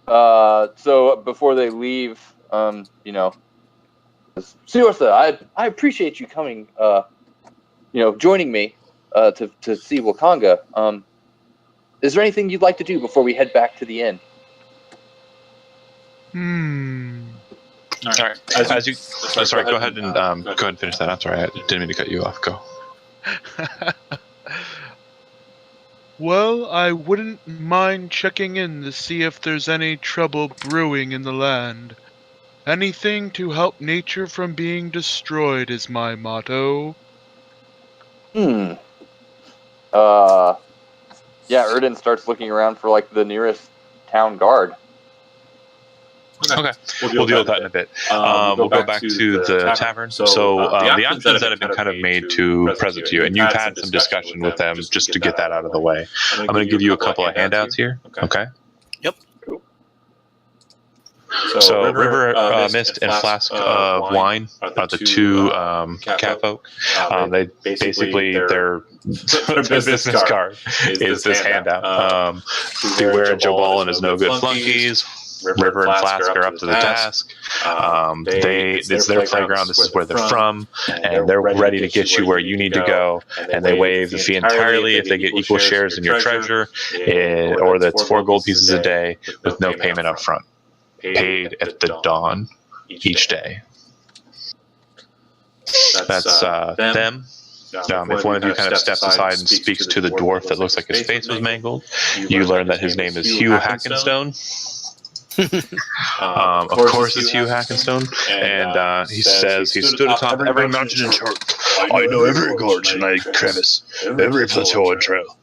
So before they leave, Siorsa, I appreciate you coming, joining me to see Wakanga. Is there anything you'd like to do before we head back to the inn? All right. Sorry. Go ahead and finish that. I'm sorry. I didn't mean to cut you off. Go. Well, I wouldn't mind checking in to see if there's any trouble brewing in the land. Anything to help nature from being destroyed is my motto. Yeah, Erden starts looking around for the nearest town guard. Okay. We'll deal with that in a bit. We'll go back to the tavern. So the options that have been kind of made to present to you, and you've had some discussion with them just to get that out of the way. I'm going to give you a couple of handouts here. Okay? Yep. Cool. So River Mist and Flask of Wine are the two catfolk. They basically their business card is this handout. Beware of Jobal and his no good flunkies. River and Flask are up to the task. It's their playground. This is where they're from, and they're ready to get you where you need to go. And they waive the fee entirely if they get equal shares in your treasure, or that's 4 gold pieces a day with no payment up front. Paid at the dawn each day. That's them. If one of you kind of steps aside and speaks to the dwarf that looks like his face was mangled, you learn that his name is Hugh Hackenstone. Of course it's Hugh Hackenstone, and he says he stood atop every mountain and chart. I know every gorge and crevice, every plateau and trail.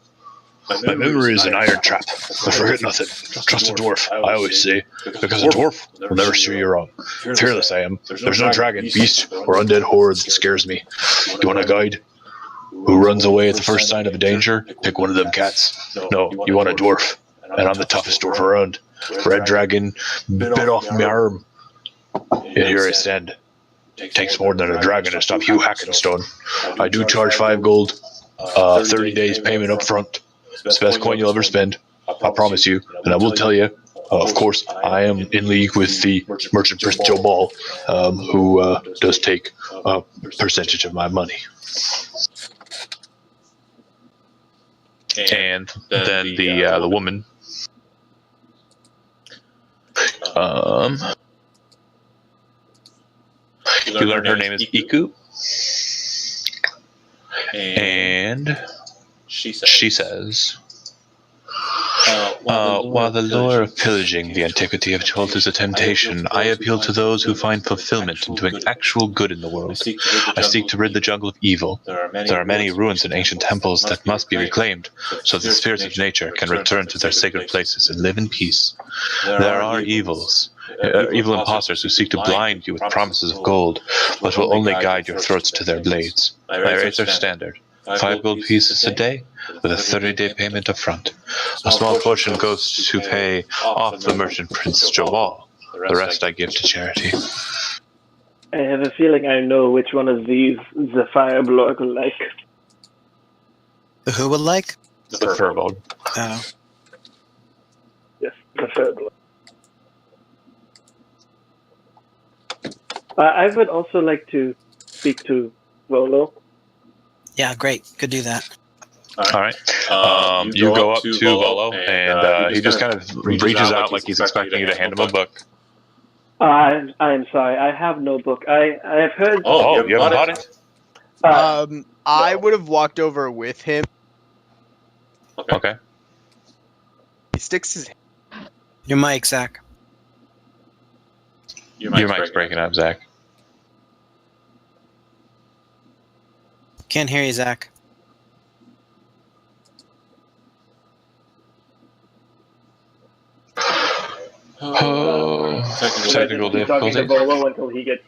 My memory is an iron trap. I forget nothing. Trust a dwarf, I always say, because a dwarf will never steer you wrong. Fearless I am. There's no dragon, beast, or undead horde that scares me. You want a guide? Who runs away at the first sign of a danger? Pick one of them cats. No, you want a dwarf. And I'm the toughest dwarf around. Red dragon bit off my arm. And here I stand. Takes more than a dragon to stop Hugh Hackenstone. I do charge 5 gold. 30 days payment up front. It's the best coin you'll ever spend. I promise you. And I will tell you, of course, I am in league with the merchant Prince Jobal, who does take a percentage of my money. And then the woman. You learn her name is Iku. And she says, while the lure of pillaging the antiquity of Cholt is a temptation, I appeal to those who find fulfillment in doing actual good in the world. I seek to rid the jungle of evil. There are many ruins and ancient temples that must be reclaimed, so the spirits of nature can return to their sacred places and live in peace. There are evil impostors who seek to blind you with promises of gold, but will only guide your throats to their blades. My rates are standard. 5 gold pieces a day, with a 30-day payment up front. A small portion goes to pay off the merchant Prince Jobal. The rest I give to charity. I have a feeling I know which one of these the Fireblog will like. The who would like? The Furbolg. Oh. Yes, the Fireblog. I would also like to speak to Volo. Yeah, great. Could do that. All right. You go up to Volo, and he just kind of reaches out like he's expecting you to hand him a book. I'm sorry, I have no book. I have heard. Oh, you haven't bought it? I would have walked over with him. Okay. He sticks his. Your mic, Zach. Your mic's breaking up, Zach. Can't hear you, Zach. Oh, technical He's talking to difficulties. Bolo until he gets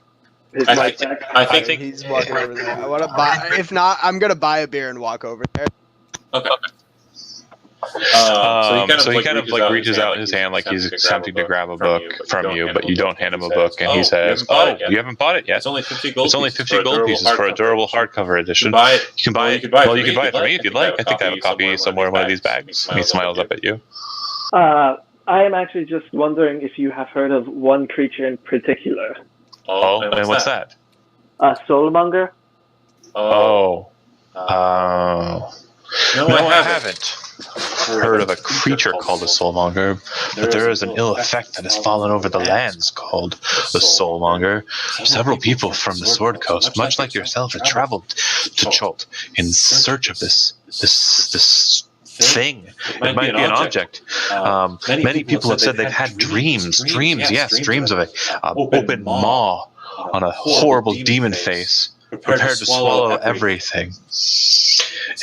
his mic back. I think He's walking over there. I want to buy. If not, I'm gonna buy a beer and walk over there. Okay. So he kind of reaches out his hand like he's attempting to grab a book from you, but you don't hand him a book, and he says, "Oh, you haven't bought it yet? It's only 50 gold. It's only 50 gold pieces for a durable hardcover edition. You can buy it. You can buy it. Well, you can buy it for me if you'd like. I think I have a copy somewhere in one of these bags." And he smiles up at you. I am actually just wondering if you have heard of one creature in particular. Oh, and what's that? Soulmonger? No, I haven't heard of a creature called a soulmonger, but there is an ill effect that has fallen over the lands called the soulmonger. Several people from the Sword Coast, much like yourself, have traveled to Cholt in search of this thing. It might be an object. Many people have said they've had dreams of an open maw on a horrible demon face, prepared to swallow everything.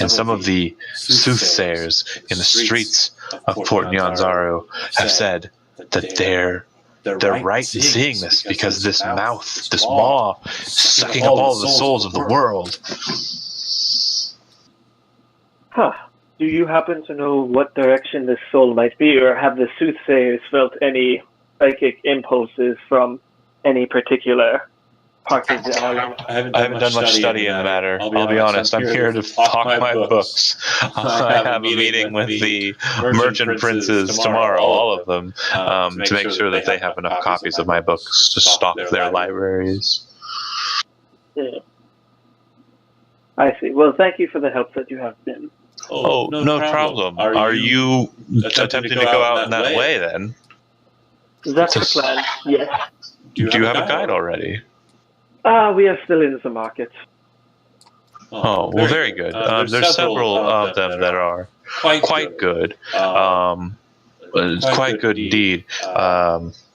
And some of the soothsayers in the streets of Port Nyanzaru have said that they're right in seeing this, because this mouth, this maw, is sucking up all the souls of the world. Huh. Do you happen to know what direction this soul might be, or have the soothsayers felt any psychic impulses from any particular part of the island? I haven't done much study in the matter. I'll be honest. I'm here to talk my books. I have a meeting with the merchant princes tomorrow, all of them, to make sure that they have enough copies of my books to stock their libraries. Yeah. I see. Well, thank you for the help that you have been. Oh, no problem. Are you attempting to go out in that way, then? That's the plan, yes. Do you have a guide already? We are still in the market. Oh, well, very good. There's several of them that are quite good. Quite good indeed.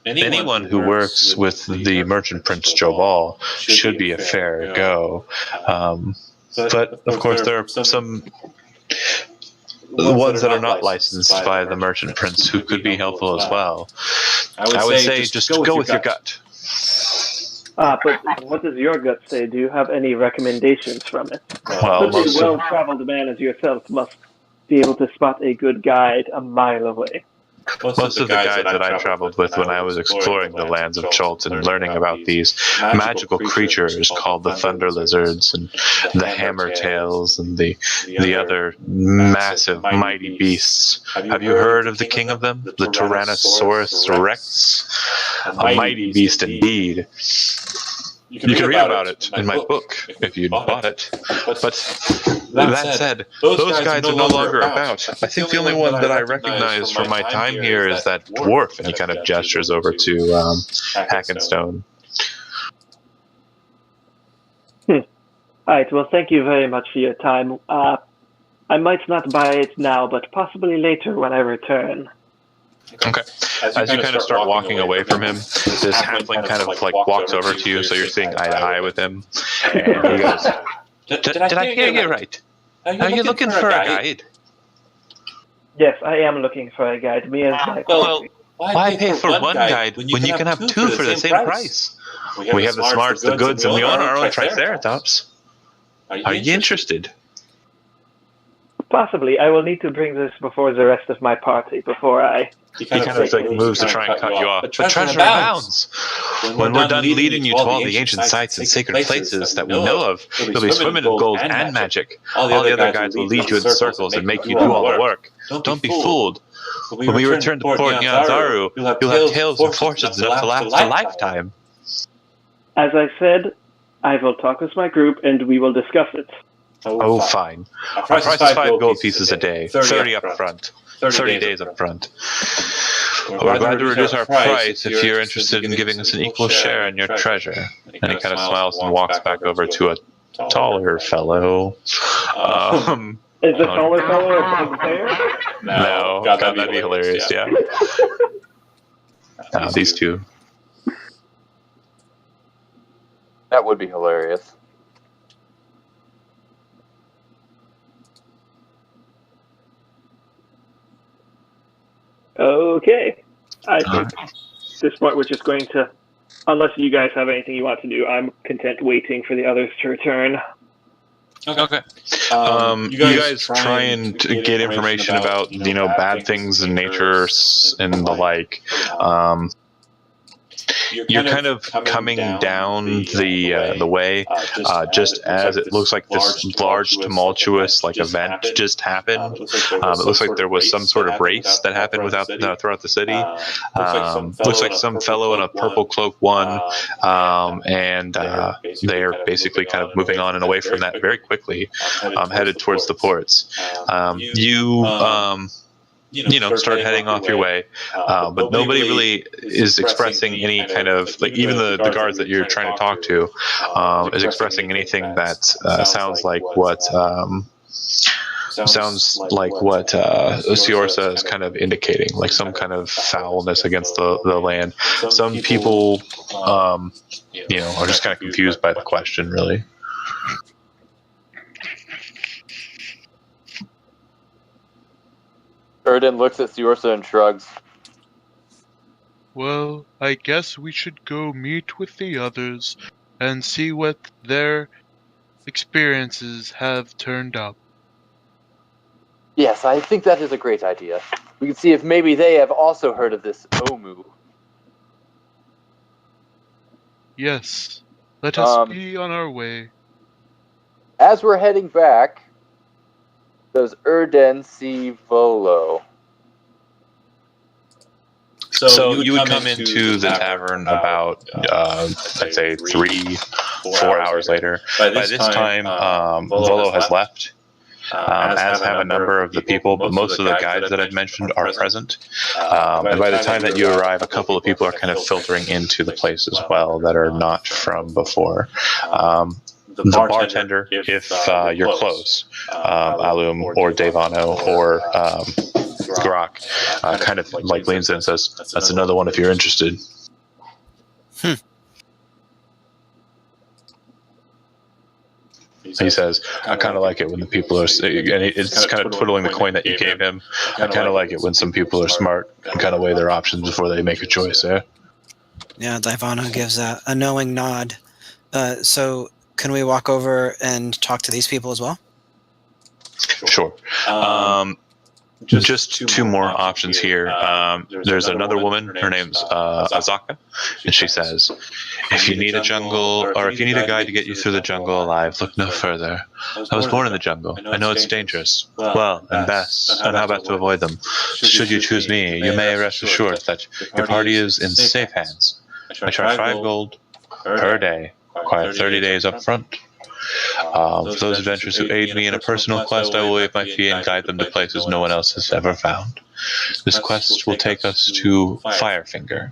Anyone who works with the merchant Prince Jobal should be a fair go. But, of course, there are some ones that are not licensed by the merchant prince who could be helpful as well. I would say just go with your gut. But what does your gut say? Do you have any recommendations from it? Well, Such a well-traveled man as yourself must be able to spot a good guide a mile away. Most of the guides that I traveled with when I was exploring the lands of Cholt and learning about these magical creatures called the Thunder Lizards and the Hammer Tails and the other massive mighty beasts. Have you heard of the king of them? The Tyrannosaurus Rex? A mighty beast indeed. You can read about it in my book if you'd bought it. But that said, those guides are no longer about. I think the only one that I recognize from my time here is that dwarf, and he kind of gestures over to Hackenstone. All right, well, thank you very much for your time. I might not buy it now, but possibly later when I return. Okay. As you kind of start walking away from him, this halfling kind of walks over to you, so you're seeing eye to eye with him, and he goes, Did I hear you right? Are you looking for a guide? Yes, I am looking for a guide. Me and my Well, why pay for one guide when you can have two for the same price? We have the smarts, the goods, and we own our own Triceratops. Are you interested? Possibly. I will need to bring this before the rest of my party before I... He kind of moves to try and cut you off. But treasure abounds. When we're done leading you to all the ancient sites and sacred places that we know of, you'll be swimming in gold and magic. All the other guides will lead you in circles and make you do all the work. Don't be fooled. When we return to Port Nyanzaru, you'll have tales and fortunes enough to last a lifetime. As I said, I will talk with my group and we will discuss it. Oh, fine. Our price is 5 gold pieces a day, 30 up front, 30 days up front. We're glad to reduce our price if you're interested in giving us an equal share in your treasure. And he kind of smiles and walks back over to a taller fellow. Is the taller fellow a bugbear? No, God, that'd be hilarious, yeah. These two. That would be hilarious. Okay. I think at this point we're just going to, unless you guys have anything you want to do, I'm content waiting for the others to return. Okay. You guys try and get information about, bad things in nature and the like. You're kind of coming down the way, just as it looks like this large tumultuous event just happened. It looks like there was some sort of race that happened throughout the city. Looks like some fellow in a purple cloak won, and they're basically kind of moving on and away from that very quickly, headed towards the ports. Start heading off your way, but nobody really is expressing any kind of, even the guards that you're trying to talk to is expressing anything that sounds like what Siorsa is kind of indicating, like some kind of foulness against the land. Some people, are just kind of confused by the question, really. Erden looks at Siorsa and shrugs. Well, I guess we should go meet with the others and see what their experiences have turned up. Yes, I think that is a great idea. We can see if maybe they have also heard of this Omu. Yes, let us be on our way. As we're heading back, does Erden see Volo? So you would come into the tavern about, I'd say 3-4 hours later. By this time, Volo has left, as have a number of the people, but most of the guides that I've mentioned are present. And by the time that you arrive, a couple of people are kind of filtering into the place as well that are not from before. The bartender, if you're close, Alum or Devano or Grok, kind of leans in and says, "That's another one if you're interested." He says, "I kind of like it when the people are," and it's kind of twiddling the coin that you gave him. "I kind of like it when some people are smart and kind of weigh their options before they make a choice." Yeah, Devano gives a knowing nod. So can we walk over and talk to these people as well? Sure. Just two more options here. There's another woman. Her name's Azaka, and she says, "If you need a jungle, or if you need a guide to get you through the jungle alive, look no further. I was born in the jungle. I know it's dangerous. Well, and best, and how about to avoid them? Should you choose me, you may rest assured that your party is in safe hands. I charge 5 gold per day, require 30 days up front. For those adventurers who aid me in a personal quest, I will waive my fee and guide them to places no one else has ever found. This quest will take us to Firefinger.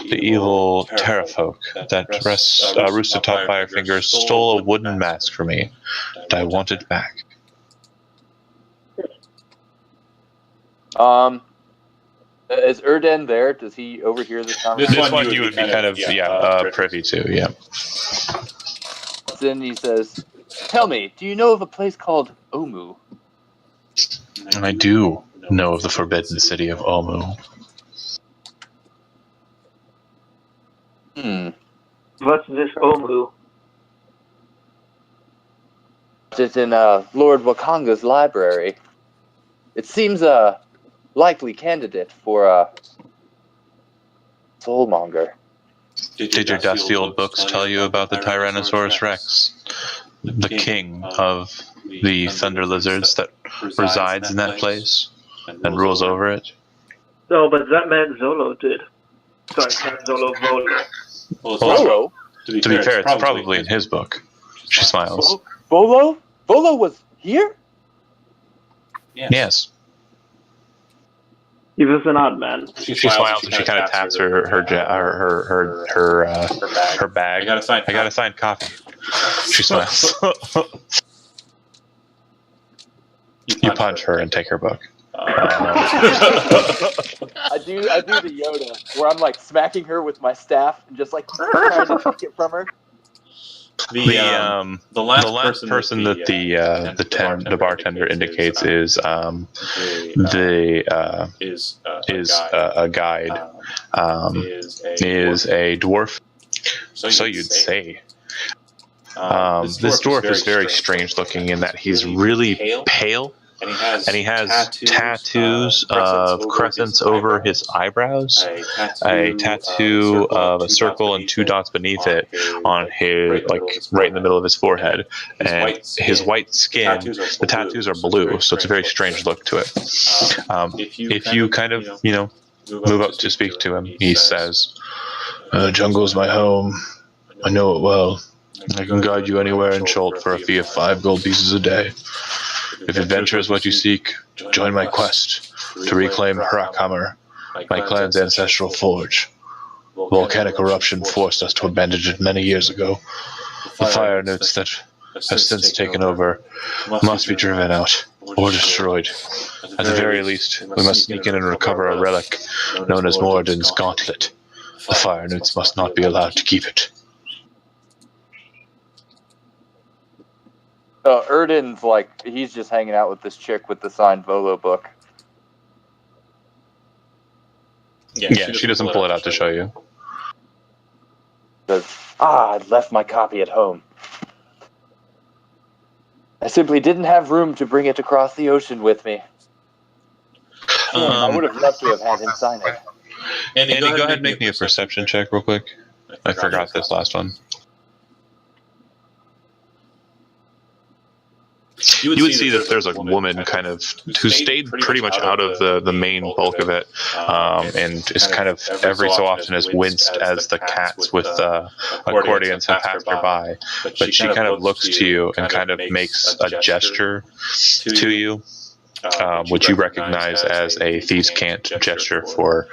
The evil terrafolk that roost atop Firefinger stole a wooden mask from me, and I want it back." Is Erden there? Does he overhear this conversation? This one you would be kind of privy to, yeah. Then he says, "Tell me, do you know of a place called Omu?" I do know of the forbidden city of Omu. What's this Omu? It's in Lord Wakanga's library. It seems a likely candidate for a soulmonger. Did your dusty old books tell you about the Tyrannosaurus Rex, the king of the thunder lizards that resides in that place and rules over it? No, but that man Zolo did. Sorry, not Zolo, Volo. Volo? To be fair, it's probably in his book. She smiles. Volo? Volo was here? Yes. He was an odd man. She smiles and she kind of taps her bag. I got a signed copy. She smiles. You punch her and take her book. I do the Yoda where I'm like smacking her with my staff and just like trying to take it from her. The last person that the bartender indicates is a guide. Is a dwarf. So you'd say. This dwarf is very strange looking in that he's really pale. And he has tattoos of crescents over his eyebrows, a tattoo of a circle and 2 dots beneath it on his, like, right in the middle of his forehead. And his white skin, the tattoos are blue, so it's a very strange look to it. If you kind of, move up to speak to him, he says, "Jungle's my home. I know it well. I can guide you anywhere in Chult for a fee of 5 gold pieces a day. If adventure is what you seek, join my quest to reclaim Hrakhammer, my clan's ancestral forge. Volcanic eruption forced us to abandon it many years ago. The fire newts that have since taken over must be driven out or destroyed. At the very least, we must sneak in and recover a relic known as Moradin's Gauntlet. The fire newts must not be allowed to keep it." Erden's like, he's just hanging out with this chick with the signed Volo book. Yeah, she doesn't pull it out to show you. Says, I left my copy at home. I simply didn't have room to bring it across the ocean with me. I would have loved to have had him sign it. Andy, go ahead and make me a perception check real quick. I forgot this last one. You would see that there's a woman kind of who stayed pretty much out of the main bulk of it, and is kind of every so often has winced as the cats with accordions have passed her by. But she kind of looks to you and kind of makes a gesture to you, which you recognize as a thieves' cant gesture for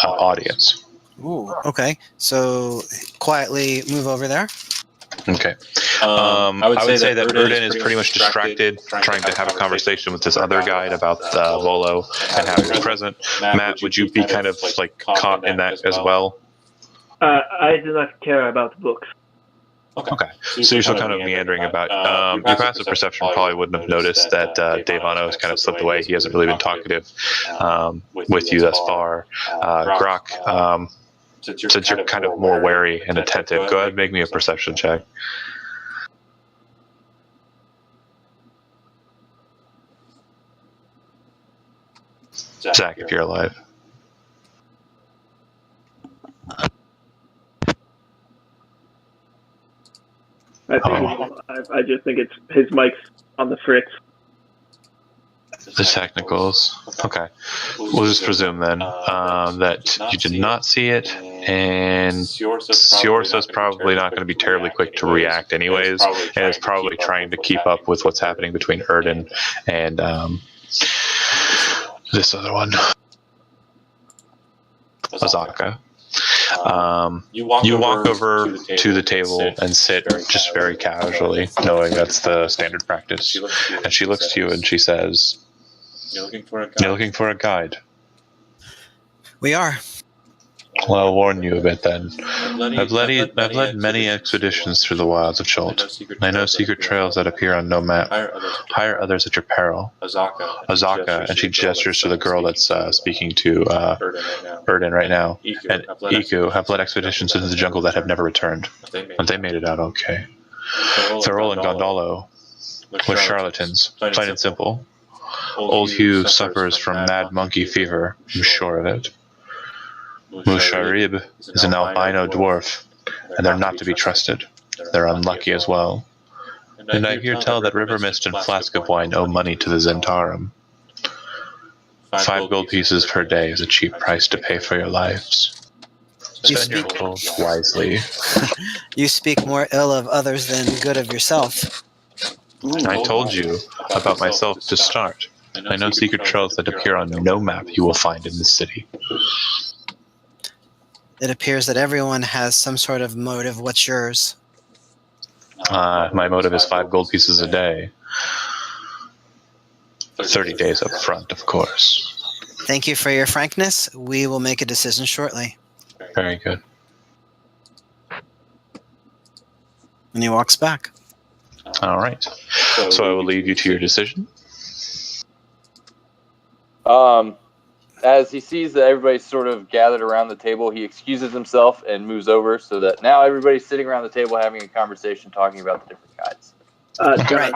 audience. Ooh, okay. So quietly move over there. Okay. I would say that Erden is pretty much distracted, trying to have a conversation with this other guide about Volo and how he's present. Matt, would you be kind of like caught in that as well? I do not care about books. Okay. So you're still kind of meandering about. Your passive perception probably wouldn't have noticed that Davano has kind of slipped away. He hasn't really been talkative with you thus far. Grok, since you're kind of more wary and attentive, go ahead and make me a perception check. Zach, if you're alive. I think he's alive. I just think it's his mic's on the fritz. The technicals. Okay. We'll just presume then that you did not see it, and Siorsa's probably not going to be terribly quick to react anyways, and is probably trying to keep up with what's happening between Erden and this other one, Azaka. You walk over to the table and sit just very casually, knowing that's the standard practice. And she looks to you and she says, "You're looking for a guide." We are. Well, I'll warn you a bit then. I've led many expeditions through the wilds of Chult. I know secret trails that appear on no map. Hire others at your peril. Azaka, and she gestures to the girl that's speaking to Erden right now, and Iku have led expeditions into the jungle that have never returned. And they made it out okay. Thorol and Gondolo were charlatans, plain and simple. Old Hugh suffers from mad monkey fever, I'm sure of it. Musharib is an albino dwarf, and they're not to be trusted. They're unlucky as well. And I hear tell that River Mist and Flask of Wine owe money to the Zentarum. 5 gold pieces per day is a cheap price to pay for your lives. Spend your gold wisely. You speak more ill of others than good of yourself. I told you about myself to start. I know secret trails that appear on no map you will find in this city. It appears that everyone has some sort of motive. What's yours? My motive is 5 gold pieces a day. 30 days up front, of course. Thank you for your frankness. We will make a decision shortly. Very good. And he walks back. All right. So I will leave you to your decision. As he sees that everybody's sort of gathered around the table, he excuses himself and moves over so that now everybody's sitting around the table having a conversation, talking about the different guides. John,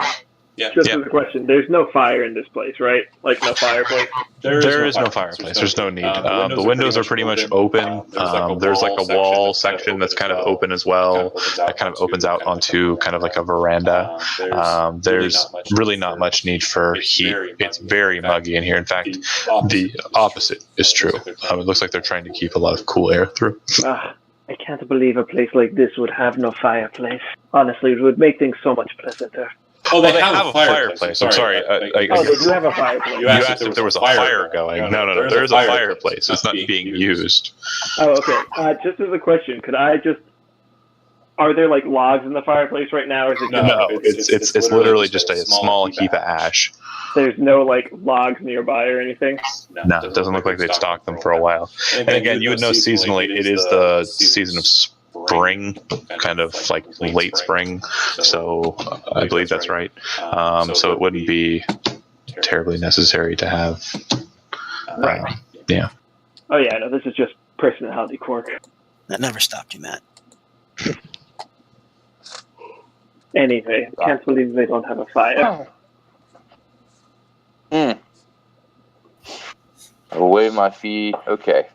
just as a question, there's no fire in this place, right? Like no fireplace? There is no fireplace. There's no need. The windows are pretty much open. There's like a wall section that's kind of open as well. That kind of opens out onto kind of like a veranda. There's really not much need for heat. It's very muggy in here. In fact, the opposite is true. It looks like they're trying to keep a lot of cool air through. I can't believe a place like this would have no fireplace. Honestly, it would make things so much pleasanter. Oh, they have a fireplace. I'm sorry. They do have a fireplace. You asked if there was a fire going. No. There is a fireplace. It's not being used. Oh, okay. Just as a question, are there like logs in the fireplace right now, or is it No, it's literally just a small heap of ash. There's no like logs nearby or anything? No, it doesn't look like they've stocked them for a while. And again, you would know seasonally, it is the season of spring, kind of like late spring. So I believe that's right. So it wouldn't be terribly necessary to have. Right. Yeah. Oh yeah, no, this is just personality quirk. That never stopped you, Matt. Anyway, can't believe they don't have a fire. I will waive my fee. Okay.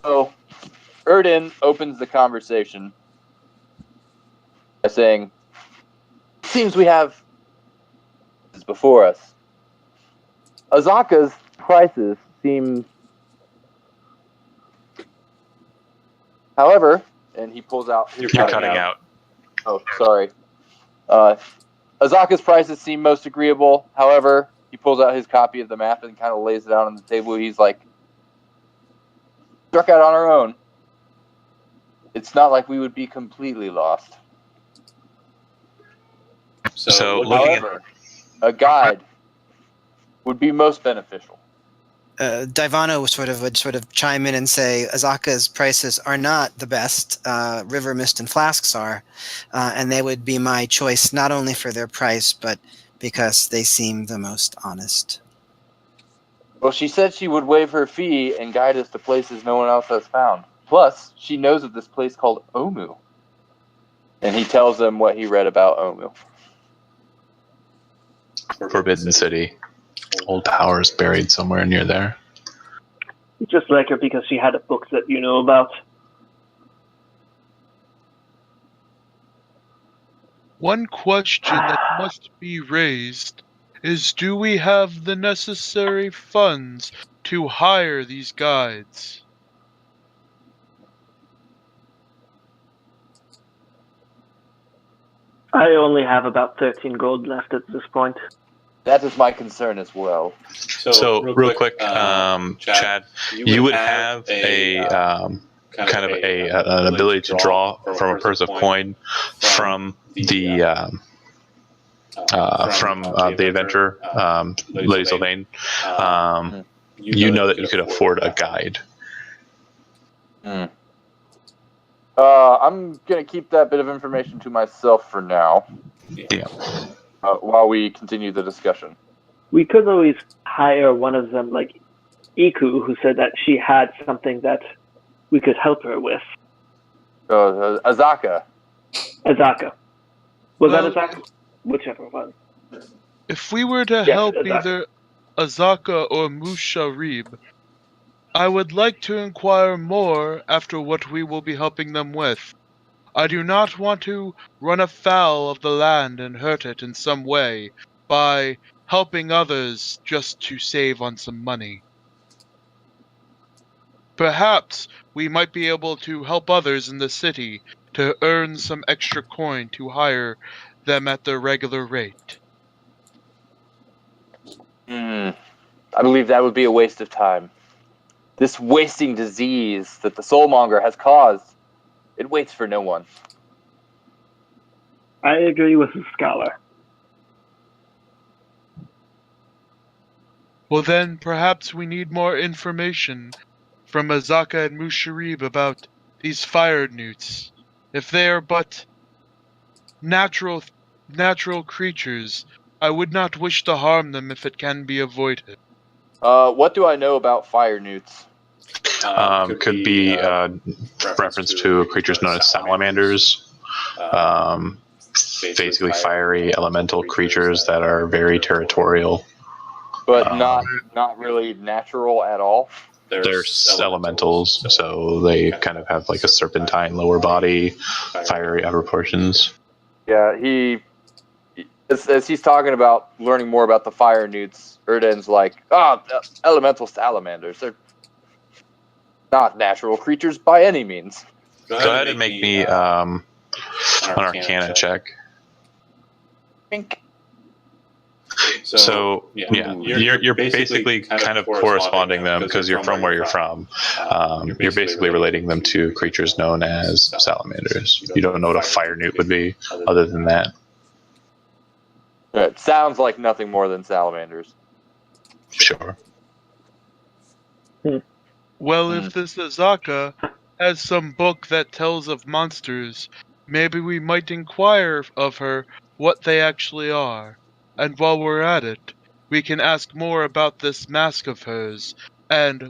So, Erden opens the conversation by saying, "Seems we have this before us. Azaka's prices seem... However," and he pulls out... You're cutting out. Oh, sorry. Azaka's prices seem most agreeable. However, he pulls out his copy of the map and kind of lays it out on the table. He's like, "Struck out on our own. It's not like we would be completely lost. So However, a guide would be most beneficial." Divano would sort of chime in and say, Azaka's prices are not the best. River Mist and Flasks are, and they would be my choice not only for their price, but because they seem the most honest. Well, she said she would waive her fee and guide us to places no one else has found. Plus, she knows of this place called Omu. And he tells them what he read about Omu. Forbidden City. Old powers buried somewhere near there. You just like her because she had a book that you know about. One question that must be raised is, do we have the necessary funds to hire these guides? I only have about 13 gold left at this point. That is my concern as well. So real quick, Chad, you would have a kind of an ability to draw from a purse of coin from the adventurer, Lady Sylvain. You know that you could afford a guide. I'm going to keep that bit of information to myself for now. Yeah. While we continue the discussion. We could always hire one of them, like Iku, who said that she had something that we could help her with. Azaka. Azaka. Was that Azaka? Whichever one. If we were to help either Azaka or Musharib, I would like to inquire more after what we will be helping them with. I do not want to run afoul of the land and hurt it in some way by helping others just to save on some money. Perhaps we might be able to help others in the city to earn some extra coin to hire them at their regular rate. I believe that would be a waste of time. This wasting disease that the soulmonger has caused, it waits for no one. I agree with the scholar. Well then, perhaps we need more information from Azaka and Musharib about these fire newts. If they are but natural creatures, I would not wish to harm them if it can be avoided. What do I know about fire newts? Could be reference to creatures known as salamanders. Basically fiery elemental creatures that are very territorial. But not really natural at all. They're elementals, so they kind of have like a serpentine lower body, fiery upper portions. Yeah, as he's talking about learning more about the fire newts, Erden's like, elemental salamanders. They're not natural creatures by any means. Go ahead and make me an Arcana check. Think. So yeah, you're basically kind of corresponding them because you're from where you're from. You're basically relating them to creatures known as salamanders. You don't know what a fire newt would be, other than that. It sounds like nothing more than salamanders. Sure. Well, if this Azaka has some book that tells of monsters, maybe we might inquire of her what they actually are. And while we're at it, we can ask more about this mask of hers and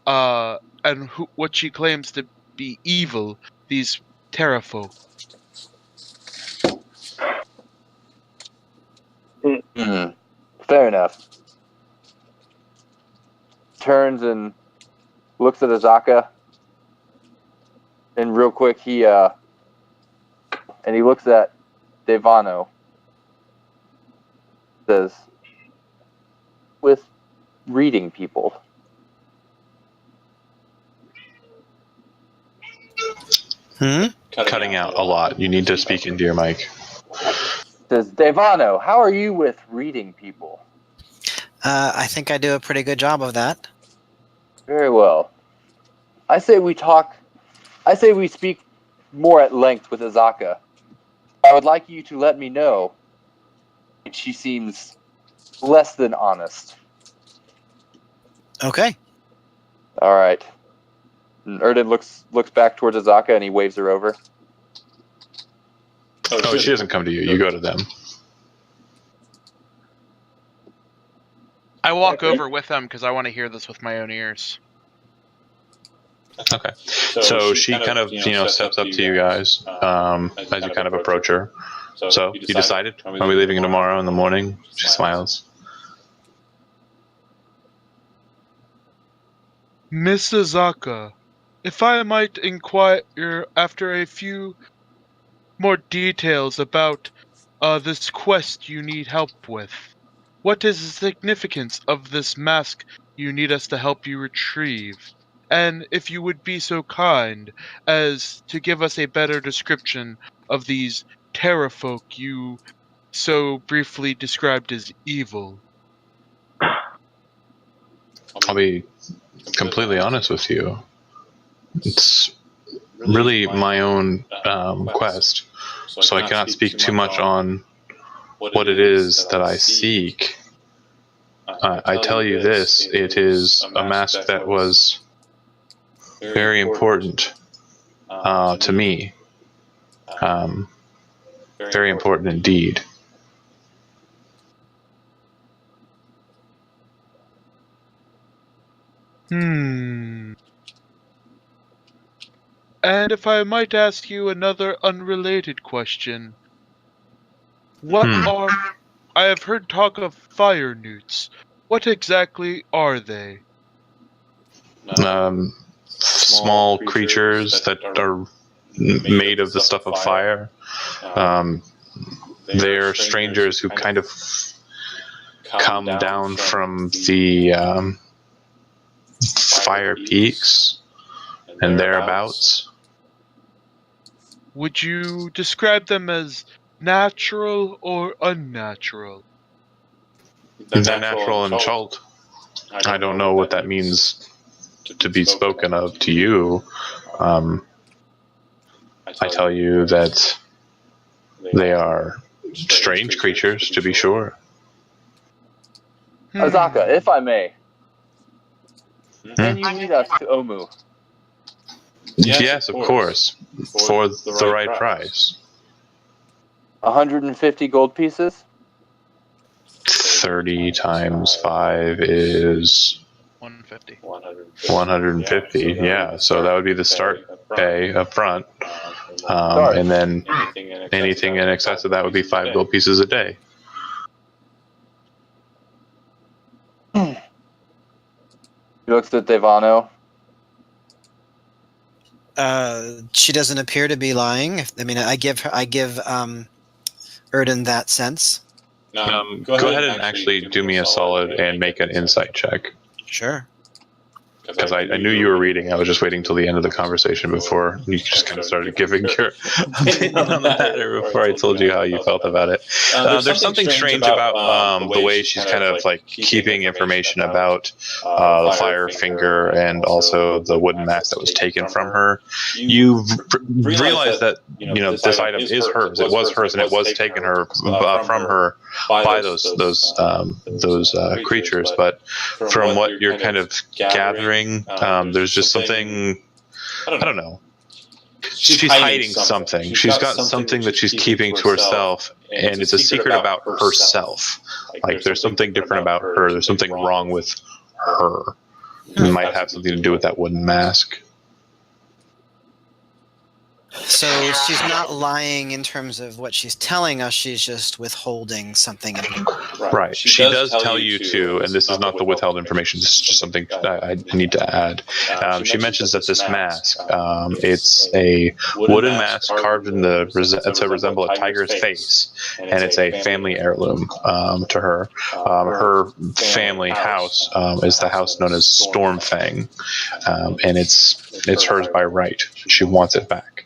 what she claims to be evil, these terrafolk. Fair enough. Turns and looks at Azaka, and real quick he looks at Devano. Says, with reading people. Cutting out a lot. You need to speak into your mic. Says, Devano, how are you with reading people? I think I do a pretty good job of that. Very well. I say we speak more at length with Azaka. I would like you to let me know if she seems less than honest. Okay. All right. And Erden looks back towards Azaka and he waves her over. Oh, she doesn't come to you. You go to them. I walk over with them because I want to hear this with my own ears. Okay. So she kind of, steps up to you guys as you kind of approach her. So you decided? Are we leaving tomorrow in the morning? She smiles. Miss Azaka, if I might inquire after a few more details about this quest you need help with. What is the significance of this mask you need us to help you retrieve? And if you would be so kind as to give us a better description of these terrafolk you so briefly described as evil. I'll be completely honest with you. It's really my own quest, so I cannot speak too much on what it is that I seek. I tell you this, it is a mask that was very important to me. Very important indeed. And if I might ask you another unrelated question. I have heard talk of fire newts. What exactly are they? Small creatures that are made of the stuff of fire. They're strangers who kind of come down from the fire peaks and thereabouts. Would you describe them as natural or unnatural? They're natural and chult. I don't know what that means to be spoken of to you. I tell you that they are strange creatures, to be sure. Azaka, if I may, can you lead us to Omu? Yes, of course, for the right price. 150 gold pieces? 30 times 5 is 150. 150. Yeah, so that would be the start pay up front. And then anything in excess of that would be 5 gold pieces a day. He looks at Devano. She doesn't appear to be lying. I mean, I give Erden that sense. Go ahead and actually do me a solid and make an insight check. Sure. Because I knew you were reading. I was just waiting till the end of the conversation before you just kind of started giving your opinion on the matter before I told you how you felt about it. There's something strange about the way she's kind of like keeping information about the fire finger and also the wooden mask that was taken from her. You realize that this item is hers. It was hers, and it was taken from her by those creatures. But from what you're kind of gathering, there's just something, I don't know. She's hiding something. She's got something that she's keeping to herself, and it's a secret about herself. Like there's something different about her. There's something wrong with her. It might have something to do with that wooden mask. So she's not lying in terms of what she's telling us. She's just withholding something. Right. She does tell you too, and this is not the withheld information. This is just something I need to add. She mentions that this mask, it's a wooden mask carved in to resemble a tiger's face, and it's a family heirloom to her. Her family house is the house known as Stormfang, and it's hers by right. She wants it back.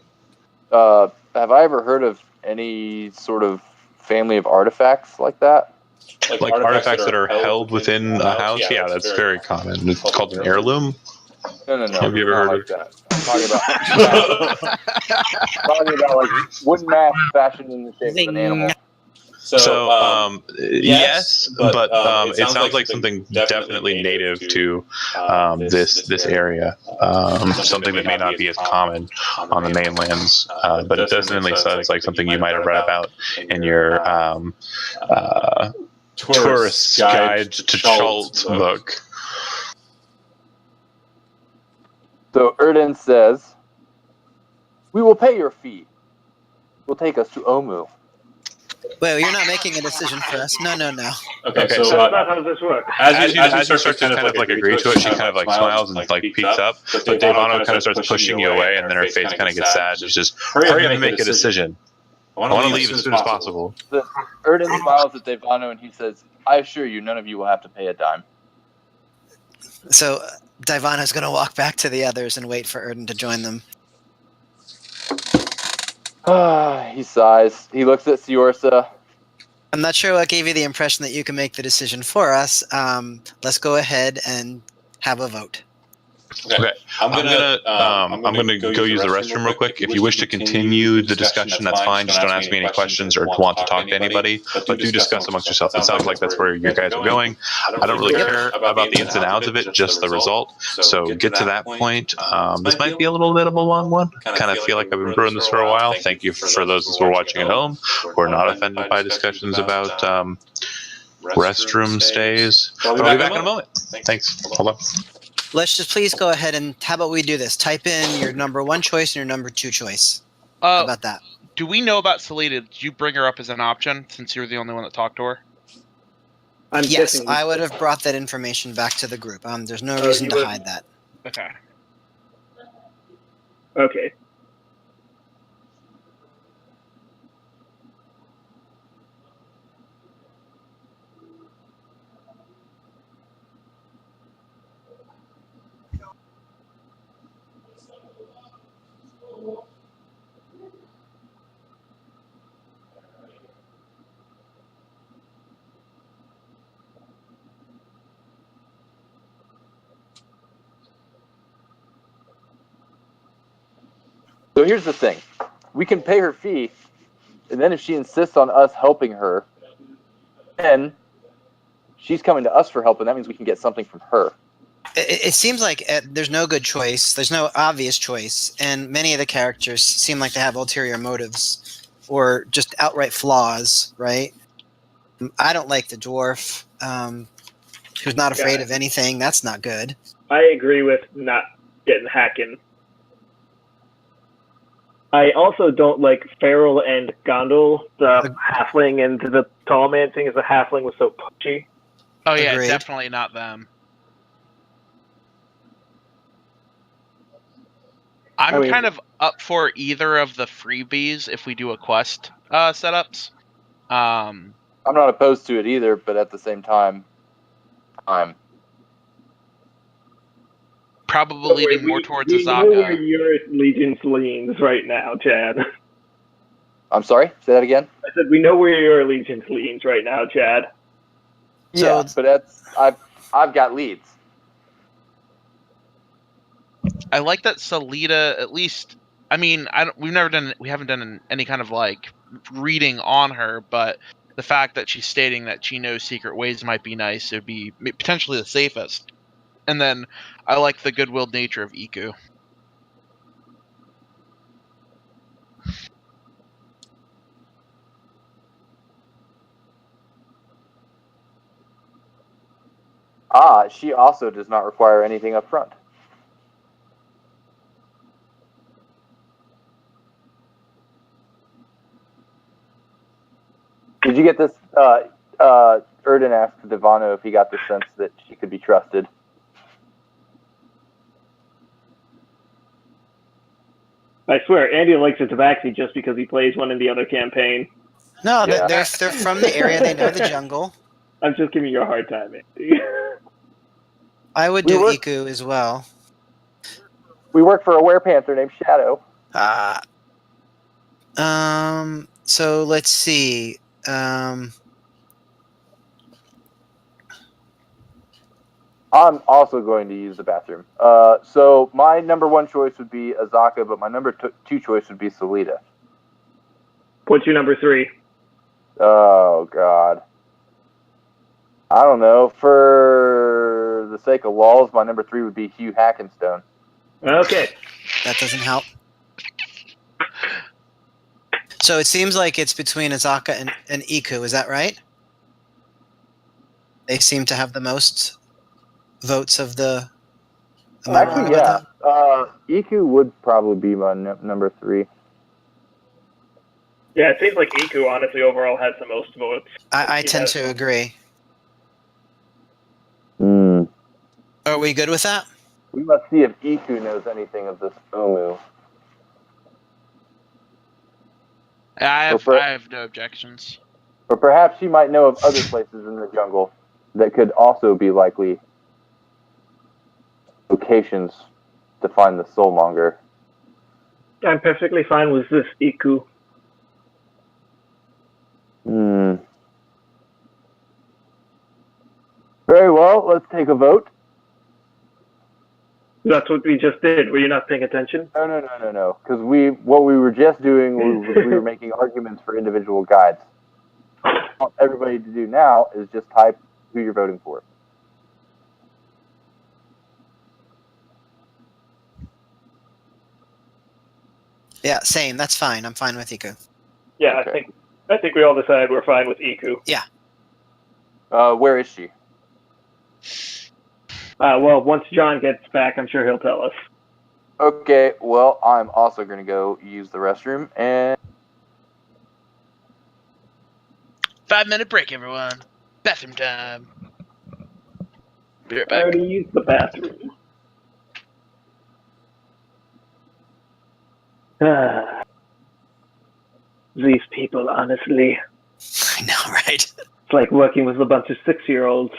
Have I ever heard of any sort of family of artifacts like that? Like artifacts that are held within a house? Yeah, that's very common. It's called an heirloom. No. Have you ever heard of that? I'm talking about like wooden mask fashioned in the shape of an animal. So yes, but it sounds like something definitely native to this area. Something that may not be as common on the mainlands, but it definitely sounds like something you might have read about in your Tourist's Guide to Chult book. So Erden says, "We will pay your fee. Will take us to Omu." Well, you're not making a decision for us. No. Okay, so That's not how this works. As you start to kind of like agree to it, she kind of like smiles and like peeks up, but Devano kind of starts pushing you away, and then her face kind of gets sad. It's just, hurry up and make a decision. I want to leave as soon as possible. Erden smiles at Devano and he says, "I assure you, none of you will have to pay a dime." So Divana's going to walk back to the others and wait for Erden to join them. He sighs. He looks at Siorsa. I'm not sure what gave you the impression that you can make the decision for us. Let's go ahead and have a vote. Okay, I'm gonna go use the restroom real quick. If you wish to continue the discussion, that's fine. Just don't ask me any questions or want to talk to anybody, but do discuss amongst yourselves. It sounds like that's where you guys are going. I don't really care about the ins and outs of it, just the result. So get to that point. This might be a little bit of a long one. Kind of feel like I've been brewing this for a while. Thank you for those who are watching at home who are not offended by discussions about restroom stays. But I'll be back in a moment. Thanks. Hold on. Let's just please go ahead and how about we do this? Type in your number 1 choice and your number 2 choice. How about that? Do we know about Salida? Did you bring her up as an option since you're the only one that talked to her? Yes, I would have brought that information back to the group. There's no reason to hide that. Okay. Okay. So here's the thing. We can pay her fee, and then if she insists on us helping her, then she's coming to us for help, and that means we can get something from her. It seems like there's no good choice. There's no obvious choice, and many of the characters seem like they have ulterior motives or just outright flaws, right? I don't like the dwarf who's not afraid of anything. That's not good. I agree with not getting hacking. I also don't like Feral and Gondel, the halfling, and the tall man thing is the halfling was so pushy. Oh yeah, Agreed. definitely not them. I'm kind of up for either of the freebies if we do a quest setups. I'm not opposed to it either, but at the same time, I'm probably leaning more towards we know where Azaka. your allegiance leans right now, Chad. I'm sorry? Say that again? I said we know where your allegiance leans right now, Chad. Yeah, but that's I've got leads. I like that Salida, at least. I mean, we haven't done any kind of like reading on her, but the fact that she's stating that she knows secret ways might be nice. It would be potentially the safest. And then I like the goodwill nature of Iku. She also does not require anything up front. Did you get this? Erden asked Devano if he got the sense that she could be trusted. I swear, Andy likes a tabaxi just because he plays one in the other campaign. No, yeah. they're from the area. They know the jungle. I'm just giving you a hard time, Andy. I would do Iku as well. We work for a werepanther named Shadow. So let's see. I'm also going to use the bathroom. So my number one choice would be Azaka, but my number two choice would be Salida. What's your number 3? Oh, God. I don't know. For the sake of lulz, my number 3 would be Hugh Hackenstone. Okay. That doesn't help. So it seems like it's between Azaka and Iku, is that right? They seem to have the most votes of the... Actually, yeah. Iku would probably be my number 3. Yeah, it seems like Iku, honestly, overall has the most votes. I tend to agree. Are we good with that? We must see if Iku knows anything of this Omu. I have no objections. Or perhaps she might know of other places in the jungle that could also be likely locations to find the Soulmonger. I'm perfectly fine with this Iku. Very well, let's take a vote. That's what we just did. Were you not paying attention? No. Because what we were just doing was we were making arguments for individual guides. What everybody to do now is just type who you're voting for. Yeah, same. That's fine. I'm fine with Iku. Yeah, okay. I think we all decided we're fine with Iku. Yeah. Where is she? Well, once John gets back, I'm sure he'll tell us. Okay, well, I'm also going to go use the restroom, and... 5-minute break, everyone. Bathroom time. Be right back. I already used the bathroom. These people, honestly. I know, right? It's like working with a bunch of 6-year-olds.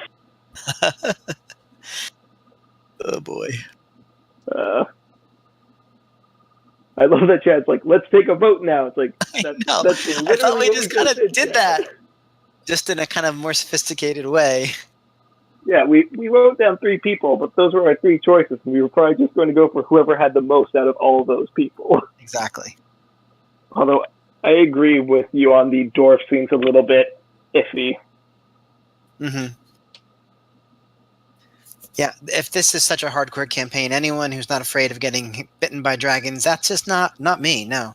Oh boy. I love that Chad's like, let's take a vote now. It's like, I thought we just kind of did that. Just in a kind of more sophisticated way. Yeah, we wrote down 3 people, but those were our 3 choices, and we were probably just going to go for whoever had the most out of all those people. Exactly. Although I agree with you on the dwarf seems a little bit iffy. Mm-hmm. Yeah, if this is such a hardcore campaign, anyone who's not afraid of getting bitten by dragons, that's just not me. No.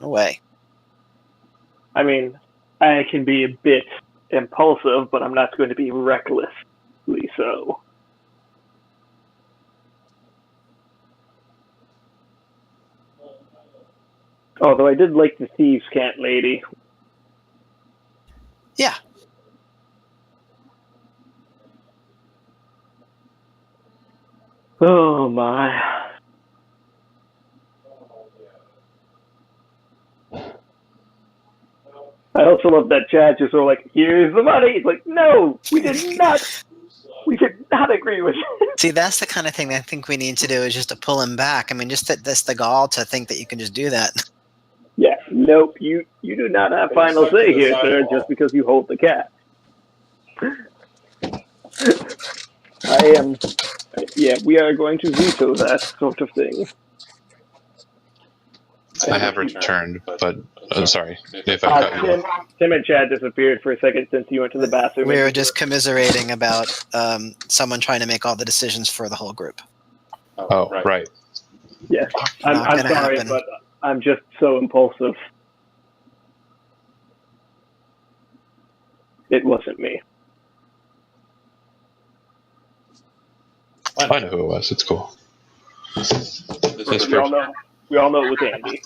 No way. I mean, I can be a bit impulsive, but I'm not going to be recklessly so. Although I did like the Thieves' Cant lady. Yeah. Oh my. I also love that Chad just sort of like, here's the money. It's like, no, we did not agree with it. See, that's the kind of thing that I think we need to do is just to pull him back. I mean, just that's the gall to think that you can just do that. Yeah, nope, you do not have final say here, sir, just because you hold the cat. We are going to veto that sort of thing. I have returned, but I'm sorry if I cut you off. Tim and Chad disappeared for a second since you went to the bathroom. We were just commiserating about someone trying to make all the decisions for the whole group. Oh, right. Yes, I'm sorry, happen. but I'm just so impulsive. It wasn't me. I know who it was. It's cool. We all know it was Andy.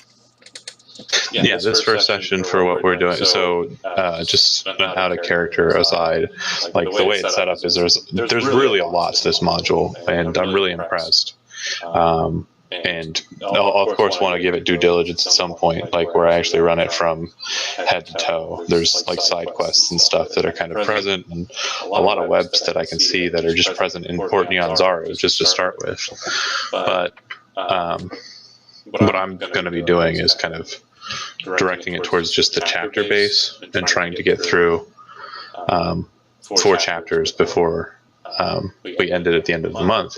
Yeah, this first session for what we're doing. So, just an out of character aside, like the way it's set up is there's really a lot to this module, and I'm really impressed. And I'll of course want to give it due diligence at some point, like where I actually run it from head to toe. There's like side quests and stuff that are kind of present, and a lot of webs that I can see that are just present in Port Neon Zaru, just to start with. But what I'm going to be doing is kind of directing it towards just the chapter base and trying to get through 4 chapters before we end it at the end of the month.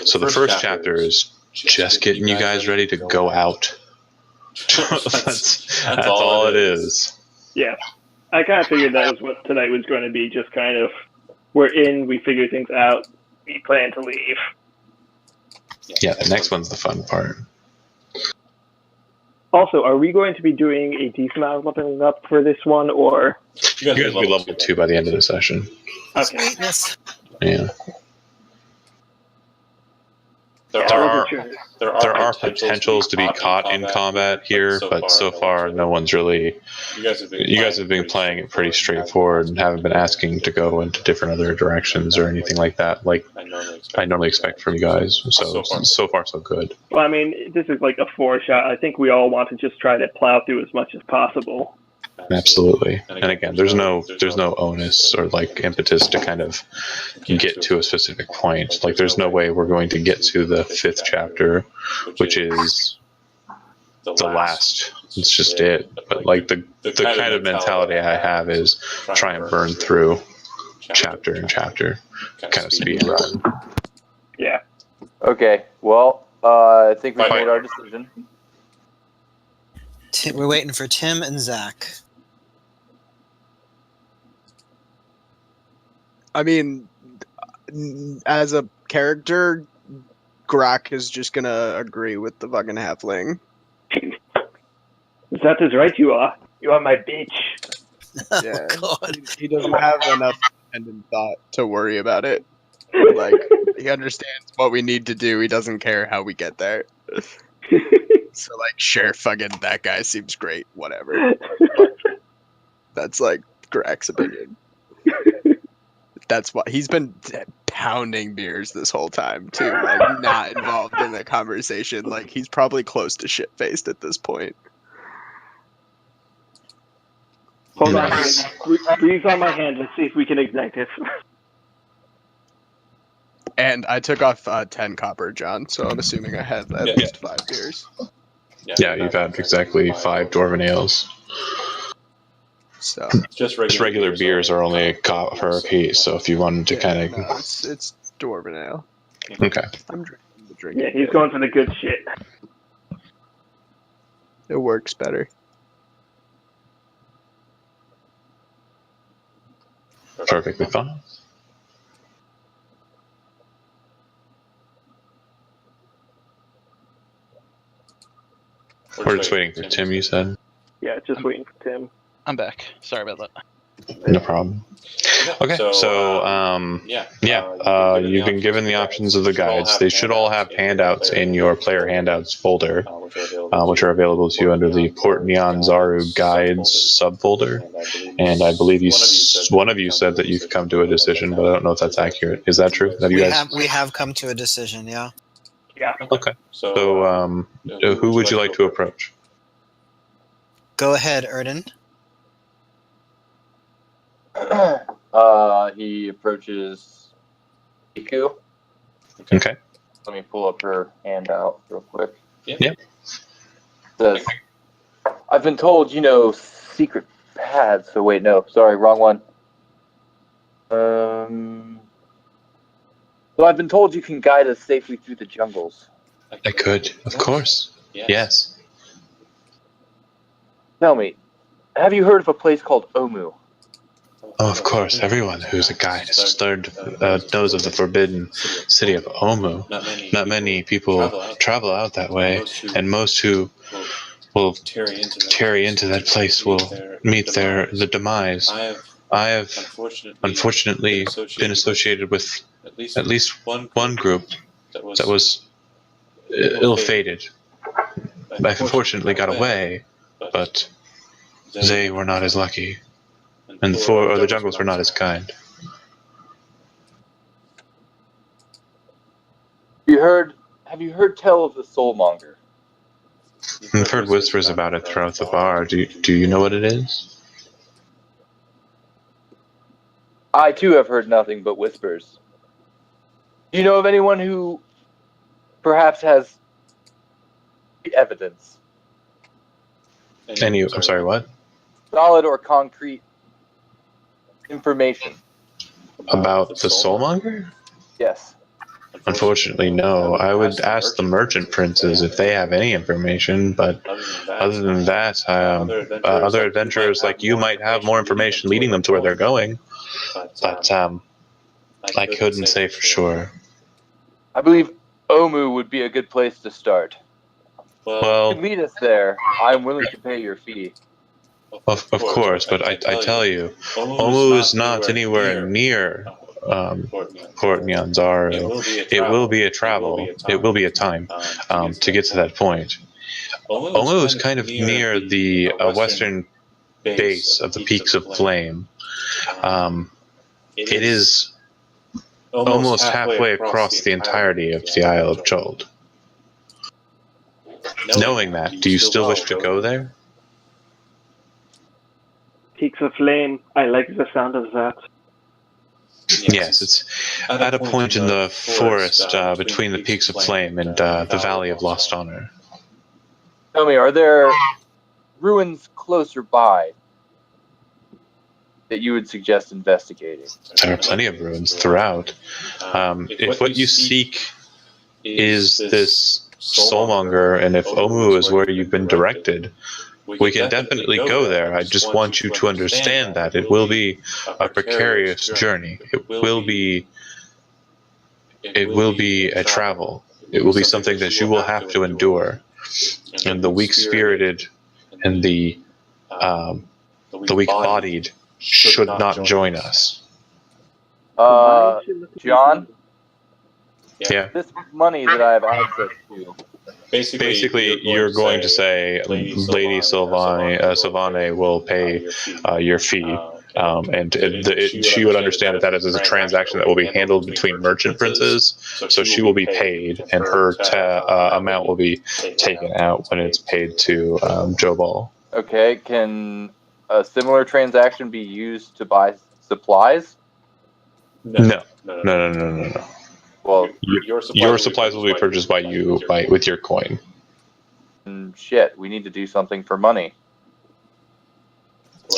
So the first chapter is just getting you guys ready to go out. that's all it is. Yeah, I kind of figured that was what tonight was going to be. Just kind of, we're in, we figure things out, we plan to leave. Yeah, the next one's the fun part. Also, are we going to be doing a decent amount of leveling up for this one, or? You guys will be level 2 by the end of the session. Okay. Sweetness. Yeah. There are potentials to be caught in combat here, but so far no one's really. You guys have been playing it pretty straightforward and haven't been asking to go into different other directions or anything like that, like I normally expect from you guys. So far so good. Well, I mean, this is like a 4-shot. I think we all want to just try to plow through as much as possible. Absolutely. And again, there's no onus or like impetus to kind of get to a specific point. Like there's no way we're going to get to the 5th chapter, which is the last. It's just it. But like the kind of mentality I have is try and burn through chapter and chapter, kind of speed run. Yeah. Okay. Well, I think we made our decision. We're waiting for Tim and Zach. I mean, as a character, Grak is just gonna agree with the fucking halfling. That is right, you are. You are my bitch. Yeah. Oh, God. He doesn't have enough independent thought to worry about it. Like, he understands what we need to do. He doesn't care how we get there. So, like, sure, fucking that guy seems great. Whatever. That's, like, Grak's opinion. That's why he's been pounding beers this whole time, too. Like, not involved in the conversation. Like, he's probably close to shit-faced at this point. Hold on. Breathe on my hand. Let's see if we can ignite this. And I took off 10 copper, John, so I'm assuming I had at least 5 beers. Yeah, you've had exactly 5 dwarven ales. So Just regular beers are only a copper a piece, so if you wanted to kind of... no, it's dwarven ale. Okay. I'm drinking the drink. Yeah, he's going for the good shit. It works better. Perfectly fine. We're just waiting for Tim, you said? Yeah, just waiting for Tim. I'm back. Sorry about that. No problem. Okay, so you've been given the options of the guides. They should all have handouts in your player handouts folder, which are available to you under the Port Neon Zaru Guides subfolder. And I believe one of you said that you've come to a decision, but I don't know if that's accurate. Is that true? We have come to a decision, yeah. Yeah. Okay. So who would you like to approach? Go ahead, Erden. He approaches Iku. Okay. Let me pull up her handout real quick. Yeah. Says, I've been told you know secret paths. So wait, no, sorry, wrong one. So I've been told you can guide us safely through the jungles. I could, of course. Yes. Tell me, have you heard of a place called Omu? Oh, of course. Everyone who's a guide knows of the forbidden city of Omu. Not many people travel out that way, and most who will tarry into that place will meet the demise. I have unfortunately been associated with at least one group that was ill-fated. I unfortunately got away, but they were not as lucky. And the jungles were not as kind. Have you heard tell of the Soulmonger? I've heard whispers about it throughout the bar. Do you know what it is? I too have heard nothing but whispers. Do you know of anyone who perhaps has evidence? I'm sorry, what? Solid or concrete information. About the Soulmonger? Yes. Unfortunately, no. I would ask the merchant princes if they have any information, but other than that, other adventurers like you might have more information leading them to where they're going. But I couldn't say for sure. I believe Omu would be a good place to start. Well, If you meet us there, I'm willing to pay your fee. Of course, but I tell you, Omu is not anywhere near Port Neon Zaru. It will be a travel. It will be a time to get to that point. Omu is kind of near the western base of the Peaks of Flame. It is almost halfway across the entirety of the Isle of Chult. Knowing that, do you still wish to go there? Peaks of Flame. I like the sound of that. Yes, it's at a point in the forest between the Peaks of Flame and the Valley of Lost Honor. Tell me, are there ruins closer by that you would suggest investigating? There are plenty of ruins throughout. If what you seek is this Soulmonger, and if Omu is where you've been directed, we can definitely go there. I just want you to understand that it will be a precarious journey. It will be a travel. It will be something that you will have to endure. And the weak-spirited and the weak-bodied should not join us. John? Yeah. This money that I have access to. Basically, you're going to say Lady Sylvane will pay your fee, and she would understand that is a transaction that will be handled between merchant princes, so she will be paid, and her amount will be taken out when it's paid to Jobal. Okay, can a similar transaction be used to buy supplies? No. Well, your supplies will be purchased by you with your coin. Shit, we need to do something for money.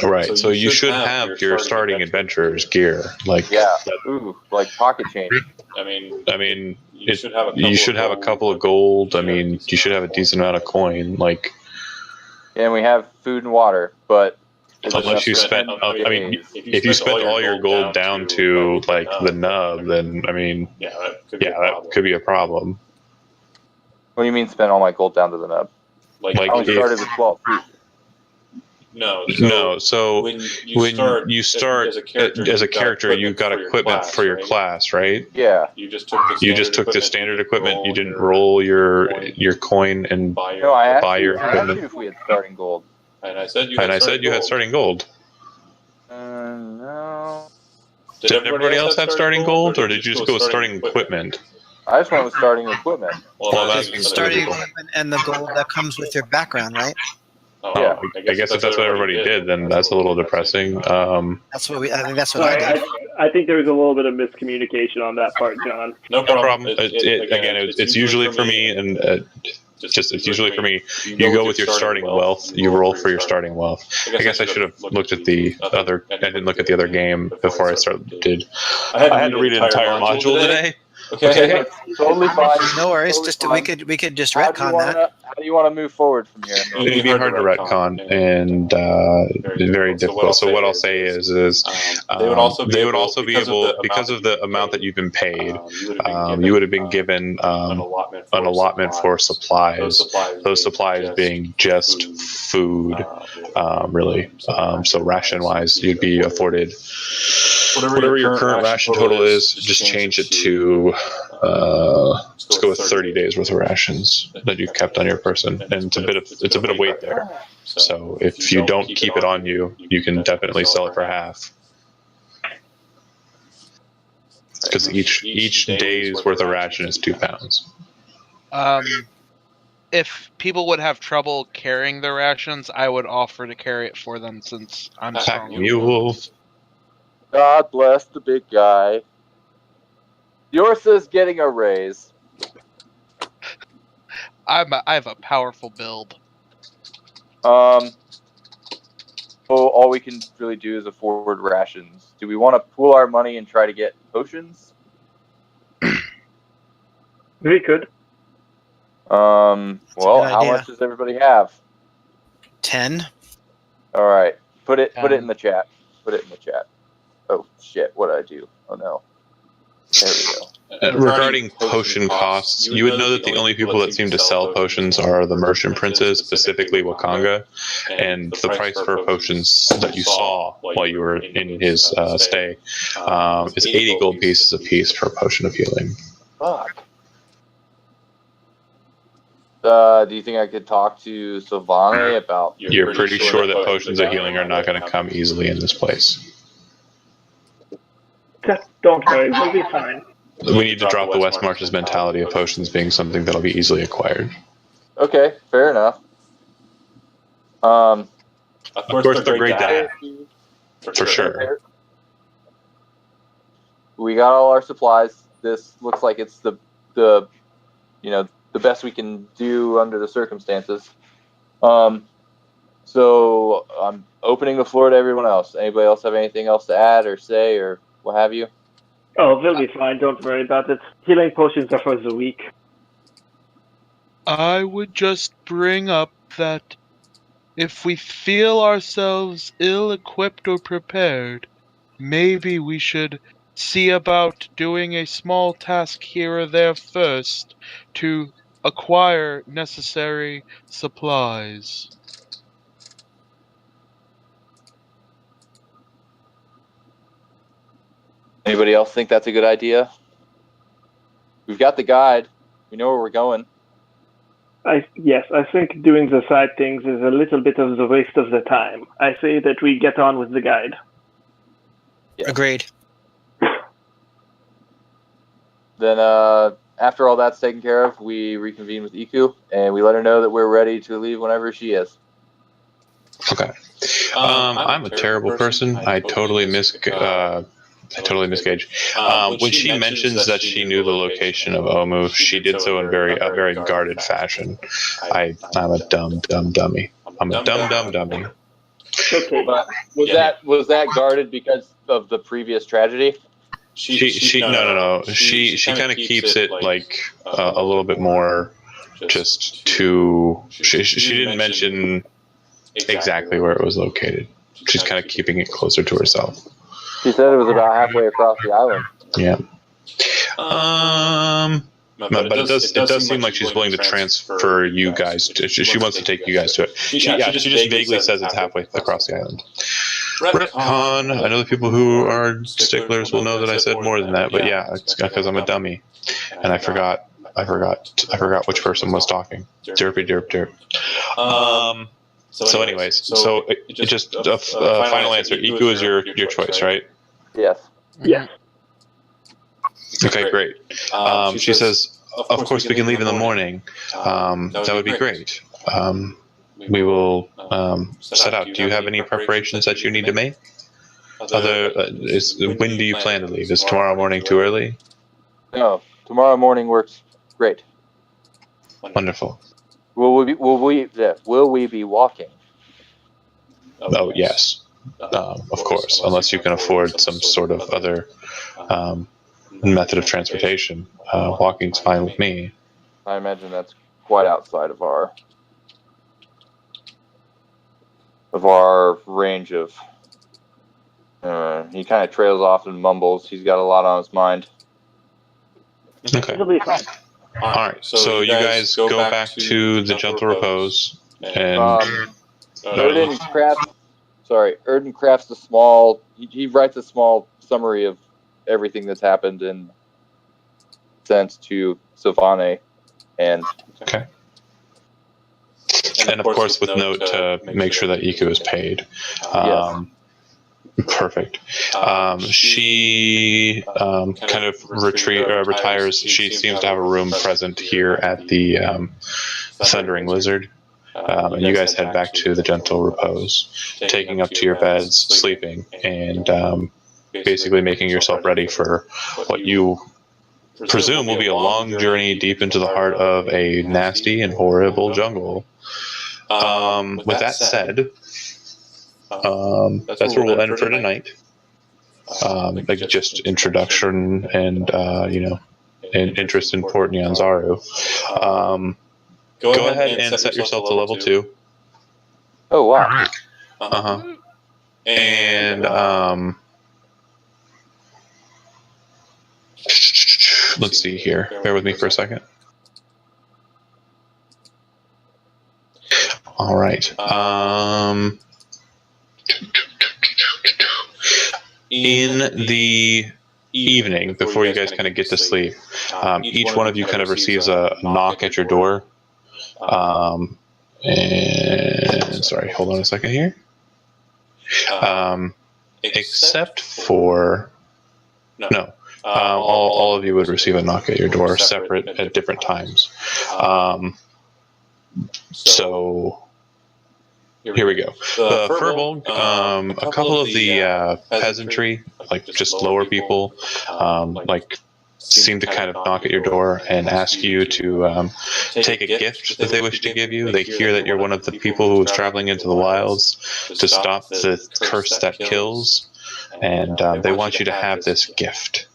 Right. So you should have your starting adventurer's gear. Like, Yeah. Ooh, like pocket change. I mean, you should have a couple of gold. I mean, you should have a decent amount of coin. Like, And we have food and water, but unless you spent, I mean, if you spent all your gold down to like the nub, then I mean, yeah, that could be a problem. What do you mean spend all my gold down to the nub? Like I only started with 12 food. No. So when you start as a character, you got equipment for your class, right? Yeah. You just took the standard equipment. You didn't roll your coin and No, I buy your asked you equipment. if we had starting gold. And I said you had starting gold. No. Did everybody else have starting gold, or did you just go with starting equipment? I just went with starting equipment. Well, I'm asking Starting people. equipment and the gold that comes with your background, right? Yeah. I guess if that's what everybody did, then that's a little depressing. That's what I think that's what I did. I think there was a little bit of miscommunication on that part, John. No problem. It's usually for me, and it's usually for me. You go with your starting wealth. You roll for your starting wealth. I guess I should have looked at the other. I didn't look at the other game before I started. I had to read an entire module today. Okay. Totally fine. No worries. Totally Just fine. we could just How do you retcon wanna- that. How do you want to move forward from here? It'd be hard to retcon and very difficult. So what I'll say is they would also be able, because of the amount that you've been paid, you would have been given an allotment for supplies. Those supplies being just food, really. So ration wise, you'd be afforded whatever your current ration total is. Just change it to let's go with 30 days worth of rations that you've kept on your person, and it's a bit of weight there. So if you don't keep it on you, you can definitely sell it for half. Because each day's worth of ration is 2 pounds. If people would have trouble carrying their rations, I would offer to carry it for them since I'm strong. Mule. God bless the big guy. Yorsa's getting a raise. I have a powerful build. So all we can really do is afford rations. Do we want to pool our money and try to get potions? We could. Well, how idea. much does everybody have? 10. All right, put it in the chat. Put it in the chat. Oh shit! What did I do? Oh no. There we go. Regarding potion costs, you would know that the only people that seem to sell potions are the merchant princes, specifically Wakanga, and the price for potions that you saw while you were in his stay is 80 gold pieces a piece for a potion of healing. Fuck. Do you think I could talk to Sylvane about? You're pretty sure that potions of healing are not going to come easily in this place. Don't worry, we'll be fine. We need to drop the West Marches mentality of potions being something that'll be easily acquired. Okay, fair enough. Of course, they're great to have. For sure. We got all our supplies. This looks like it's the best we can do under the circumstances. So I'm opening the floor to everyone else. Anybody else have anything else to add or say or what have you? Oh, they'll be fine. Don't worry about it. Healing potions are for the weak. I would just bring up that if we feel ourselves ill-equipped or prepared, maybe we should see about doing a small task here or there first to acquire necessary supplies. Anybody else think that's a good idea? We've got the guide. We know where we're going. Yes, I think doing the side things is a little bit of the waste of the time. I say that we get on with the guide. Yeah. Agreed. Then after all that's taken care of, we reconvene with Iku and we let her know that we're ready to leave whenever she is. Okay. I'm a terrible person. I totally misgauge. When she mentions that she knew the location of Omu, she did so in a very guarded fashion. I'm a dumb dummy. I'm a dumb dummy. Okay. But was that guarded because of the previous tragedy? No. She kind of keeps it like a little bit more just to. She didn't mention exactly where it was located. She's kind of keeping it closer to herself. She said it was about halfway across the island. Yeah. But it does seem like she's willing to transfer you guys. She wants to take you guys to it. She just vaguely says it's halfway across the island. Retcon. I know the people who are sticklers will know that I said more than that, but yeah, it's because I'm a dummy, and I forgot which person was talking. Derpy derp. So anyways, so it just a final answer. Iku is your choice, right? Yes. Yes. Okay, great. She says, of course we can leave in the morning. That would be great. We will set out. Do you have any preparations that you need to make? When do you plan to leave? Is tomorrow morning too early? No, tomorrow morning works great. Wonderful. Will we be walking? Oh, yes. Of course, unless you can afford some sort of other method of transportation. Walking's fine with me. I imagine that's quite outside of our range of. He kind of trails off and mumbles. He's got a lot on his mind. Okay. It'll be fine. All right. So you guys go back to the gentle repose, and Erden crafts a small. He writes a small summary of everything that's happened and sends to Sylvane, and okay. And of course, with note to make sure that Iku is paid. Yes. Perfect. She kind of retires. She seems to have a room present here at the Thundering Lizard. And you guys head back to the gentle repose, taking up to your beds, sleeping, and basically making yourself ready for what you presume will be a long journey deep into the heart of a nasty and horrible jungle. With that said, that's where we'll end for tonight. Like just introduction and and interest in Port Nyanzaru. Go ahead and set yourself to level 2. Oh wow. And let's see here. Bear with me for a second. All right. In the evening, before you guys kind of get to sleep, each one of you kind of receives a knock at your door. And sorry, hold on a second here. Except for all of you would receive a knock at your door, separate at different times. So here we go. The Furbolg, a couple of the peasantry, like just lower people, seem to kind of knock at your door and ask you to take a gift that they wish to give you. They hear that you're one of the people who is traveling into the wilds to stop the curse that kills, and they want you to have this gift.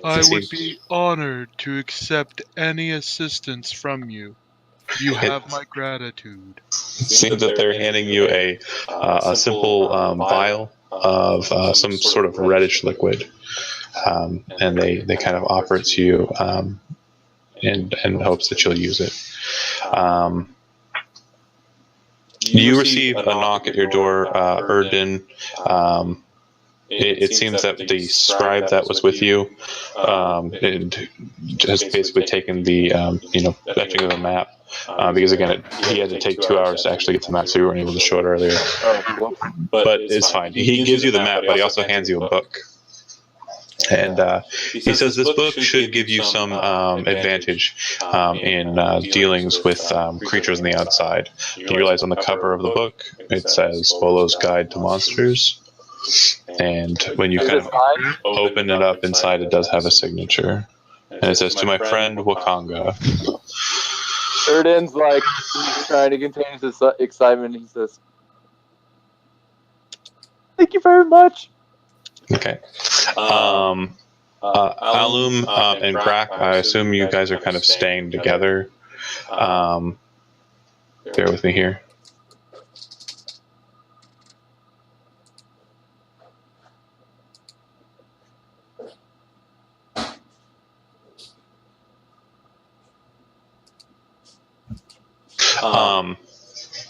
I would be honored to accept any assistance from you. You have my gratitude. It seems that they're handing you a simple vial of some sort of reddish liquid, and they kind of offer it to you in hopes that you'll use it. You receive a knock at your door, Erden. It seems that the scribe that was with you has basically taken the etching of the map. Because again, he had to take 2 hours to actually get the map, so we weren't able to show it earlier. But it's fine. He gives you the map, but he also hands you a book. And he says this book should give you some advantage in dealings with creatures on the outside. You realize on the cover of the book, it says Bolo's Guide to Monsters. And when you kind of open it up, inside it does have a signature. And it says, "To my friend Wakanga." Erden's like, he's trying to contain his excitement. He says, Thank you very much. Okay. Alum and Grak, I assume you guys are kind of staying together. Bear with me here.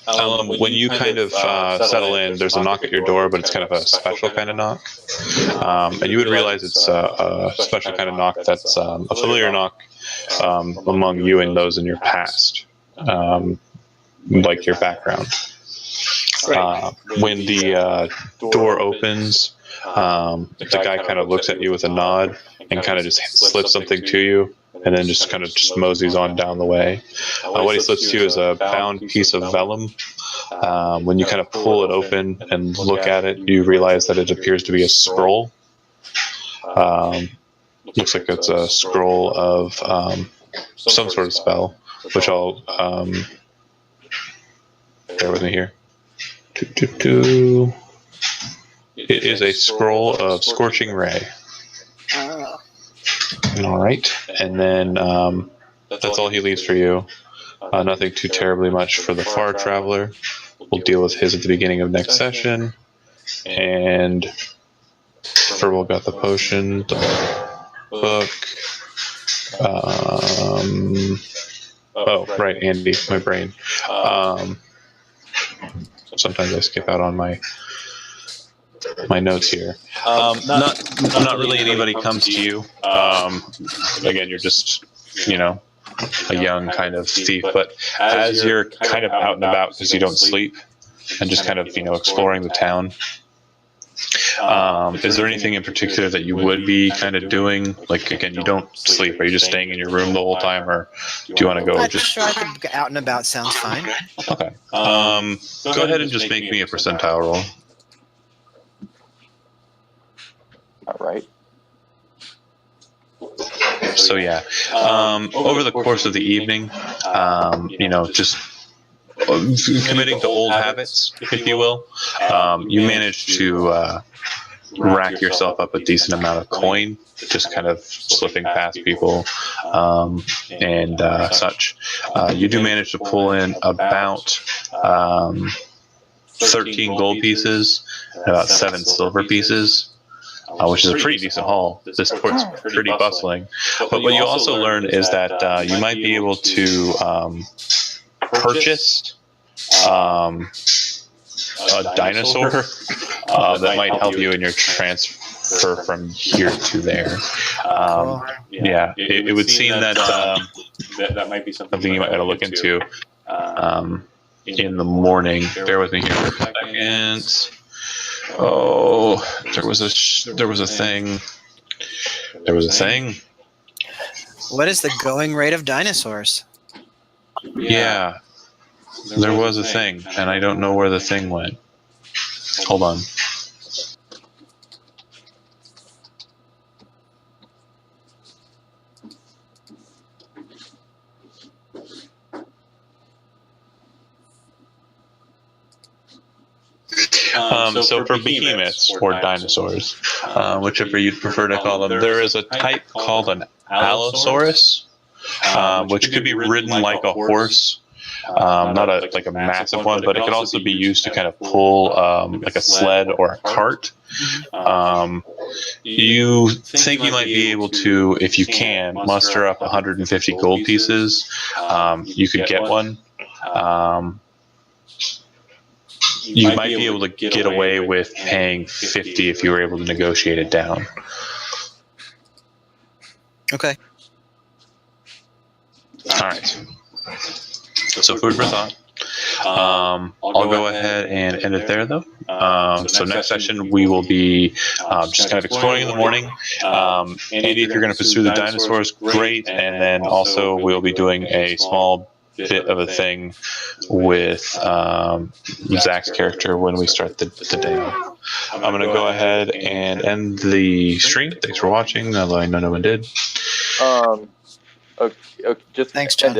Alum, when you kind of settle in, there's a knock at your door, but it's kind of a special kind of knock. And you would realize it's a special kind of knock that's a familiar knock among you and those in your past, like your background. When the door opens, the guy kind of looks at you with a nod and kind of just slips something to you, and then just kind of just moseys on down the way. What he slips to you is a bound piece of vellum. When you kind of pull it open and look at it, you realize that it appears to be a scroll. Looks like it's a scroll of some sort of spell, which I'll bear with me here. It is a scroll of Scorching Ray. All right, and then that's all he leaves for you. Nothing too terribly much for the Far Traveler. We'll deal with his at the beginning of next session. And Verbal got the potion, the book. Oh, right, Andy, my brain. Sometimes I skip out on my notes here. Not really anybody comes to you. Again, you're just, a young kind of thief. But as you're kind of out and about because you don't sleep and just kind of, exploring the town, is there anything in particular that you would be kind of doing? Like, again, you don't sleep. Are you just staying in your room the whole time, or do you want to go Sure, I could get out and about. Sounds fine. Okay. Go ahead and just make me a percentile roll. All right. So yeah, over the course of the evening, just committing to old habits, if you will, you manage to rack yourself up a decent amount of coin, just kind of slipping past people and such. You do manage to pull in about 13 gold pieces, and about 7 silver pieces. Which is a pretty decent haul. This port's pretty bustling. But what you also learn is that you might be able to purchase a dinosaur that might help you in your transfer from here to there. Yeah, it would seem that that might be something you might want to look into in the morning. Bear with me here for a second. Oh, there was a thing. There was a thing. What is the going rate of dinosaurs? Yeah, there was a thing, and I don't know where the thing went. Hold on. So for behemoths or dinosaurs, whichever you'd prefer to call them, there is a type called an Allosaurus, which could be ridden like a horse. Not like a massive one, but it could also be used to kind of pull like a sled or a cart. You think you might be able to, if you can, muster up 150 gold pieces. You could get one. You might be able to get away with paying 50 if you were able to negotiate it down. Okay. All right. So food for thought. I'll go ahead and end it there, though. So next session, we will be just kind of exploring in the morning. Andy, if you're going to pursue the dinosaurs, great. And then also we'll be doing a small bit of a thing with Zach's character when we start the day off. I'm going to go ahead and end the stream. Thanks for watching, although I know no one did. Okay, just Thanks, John.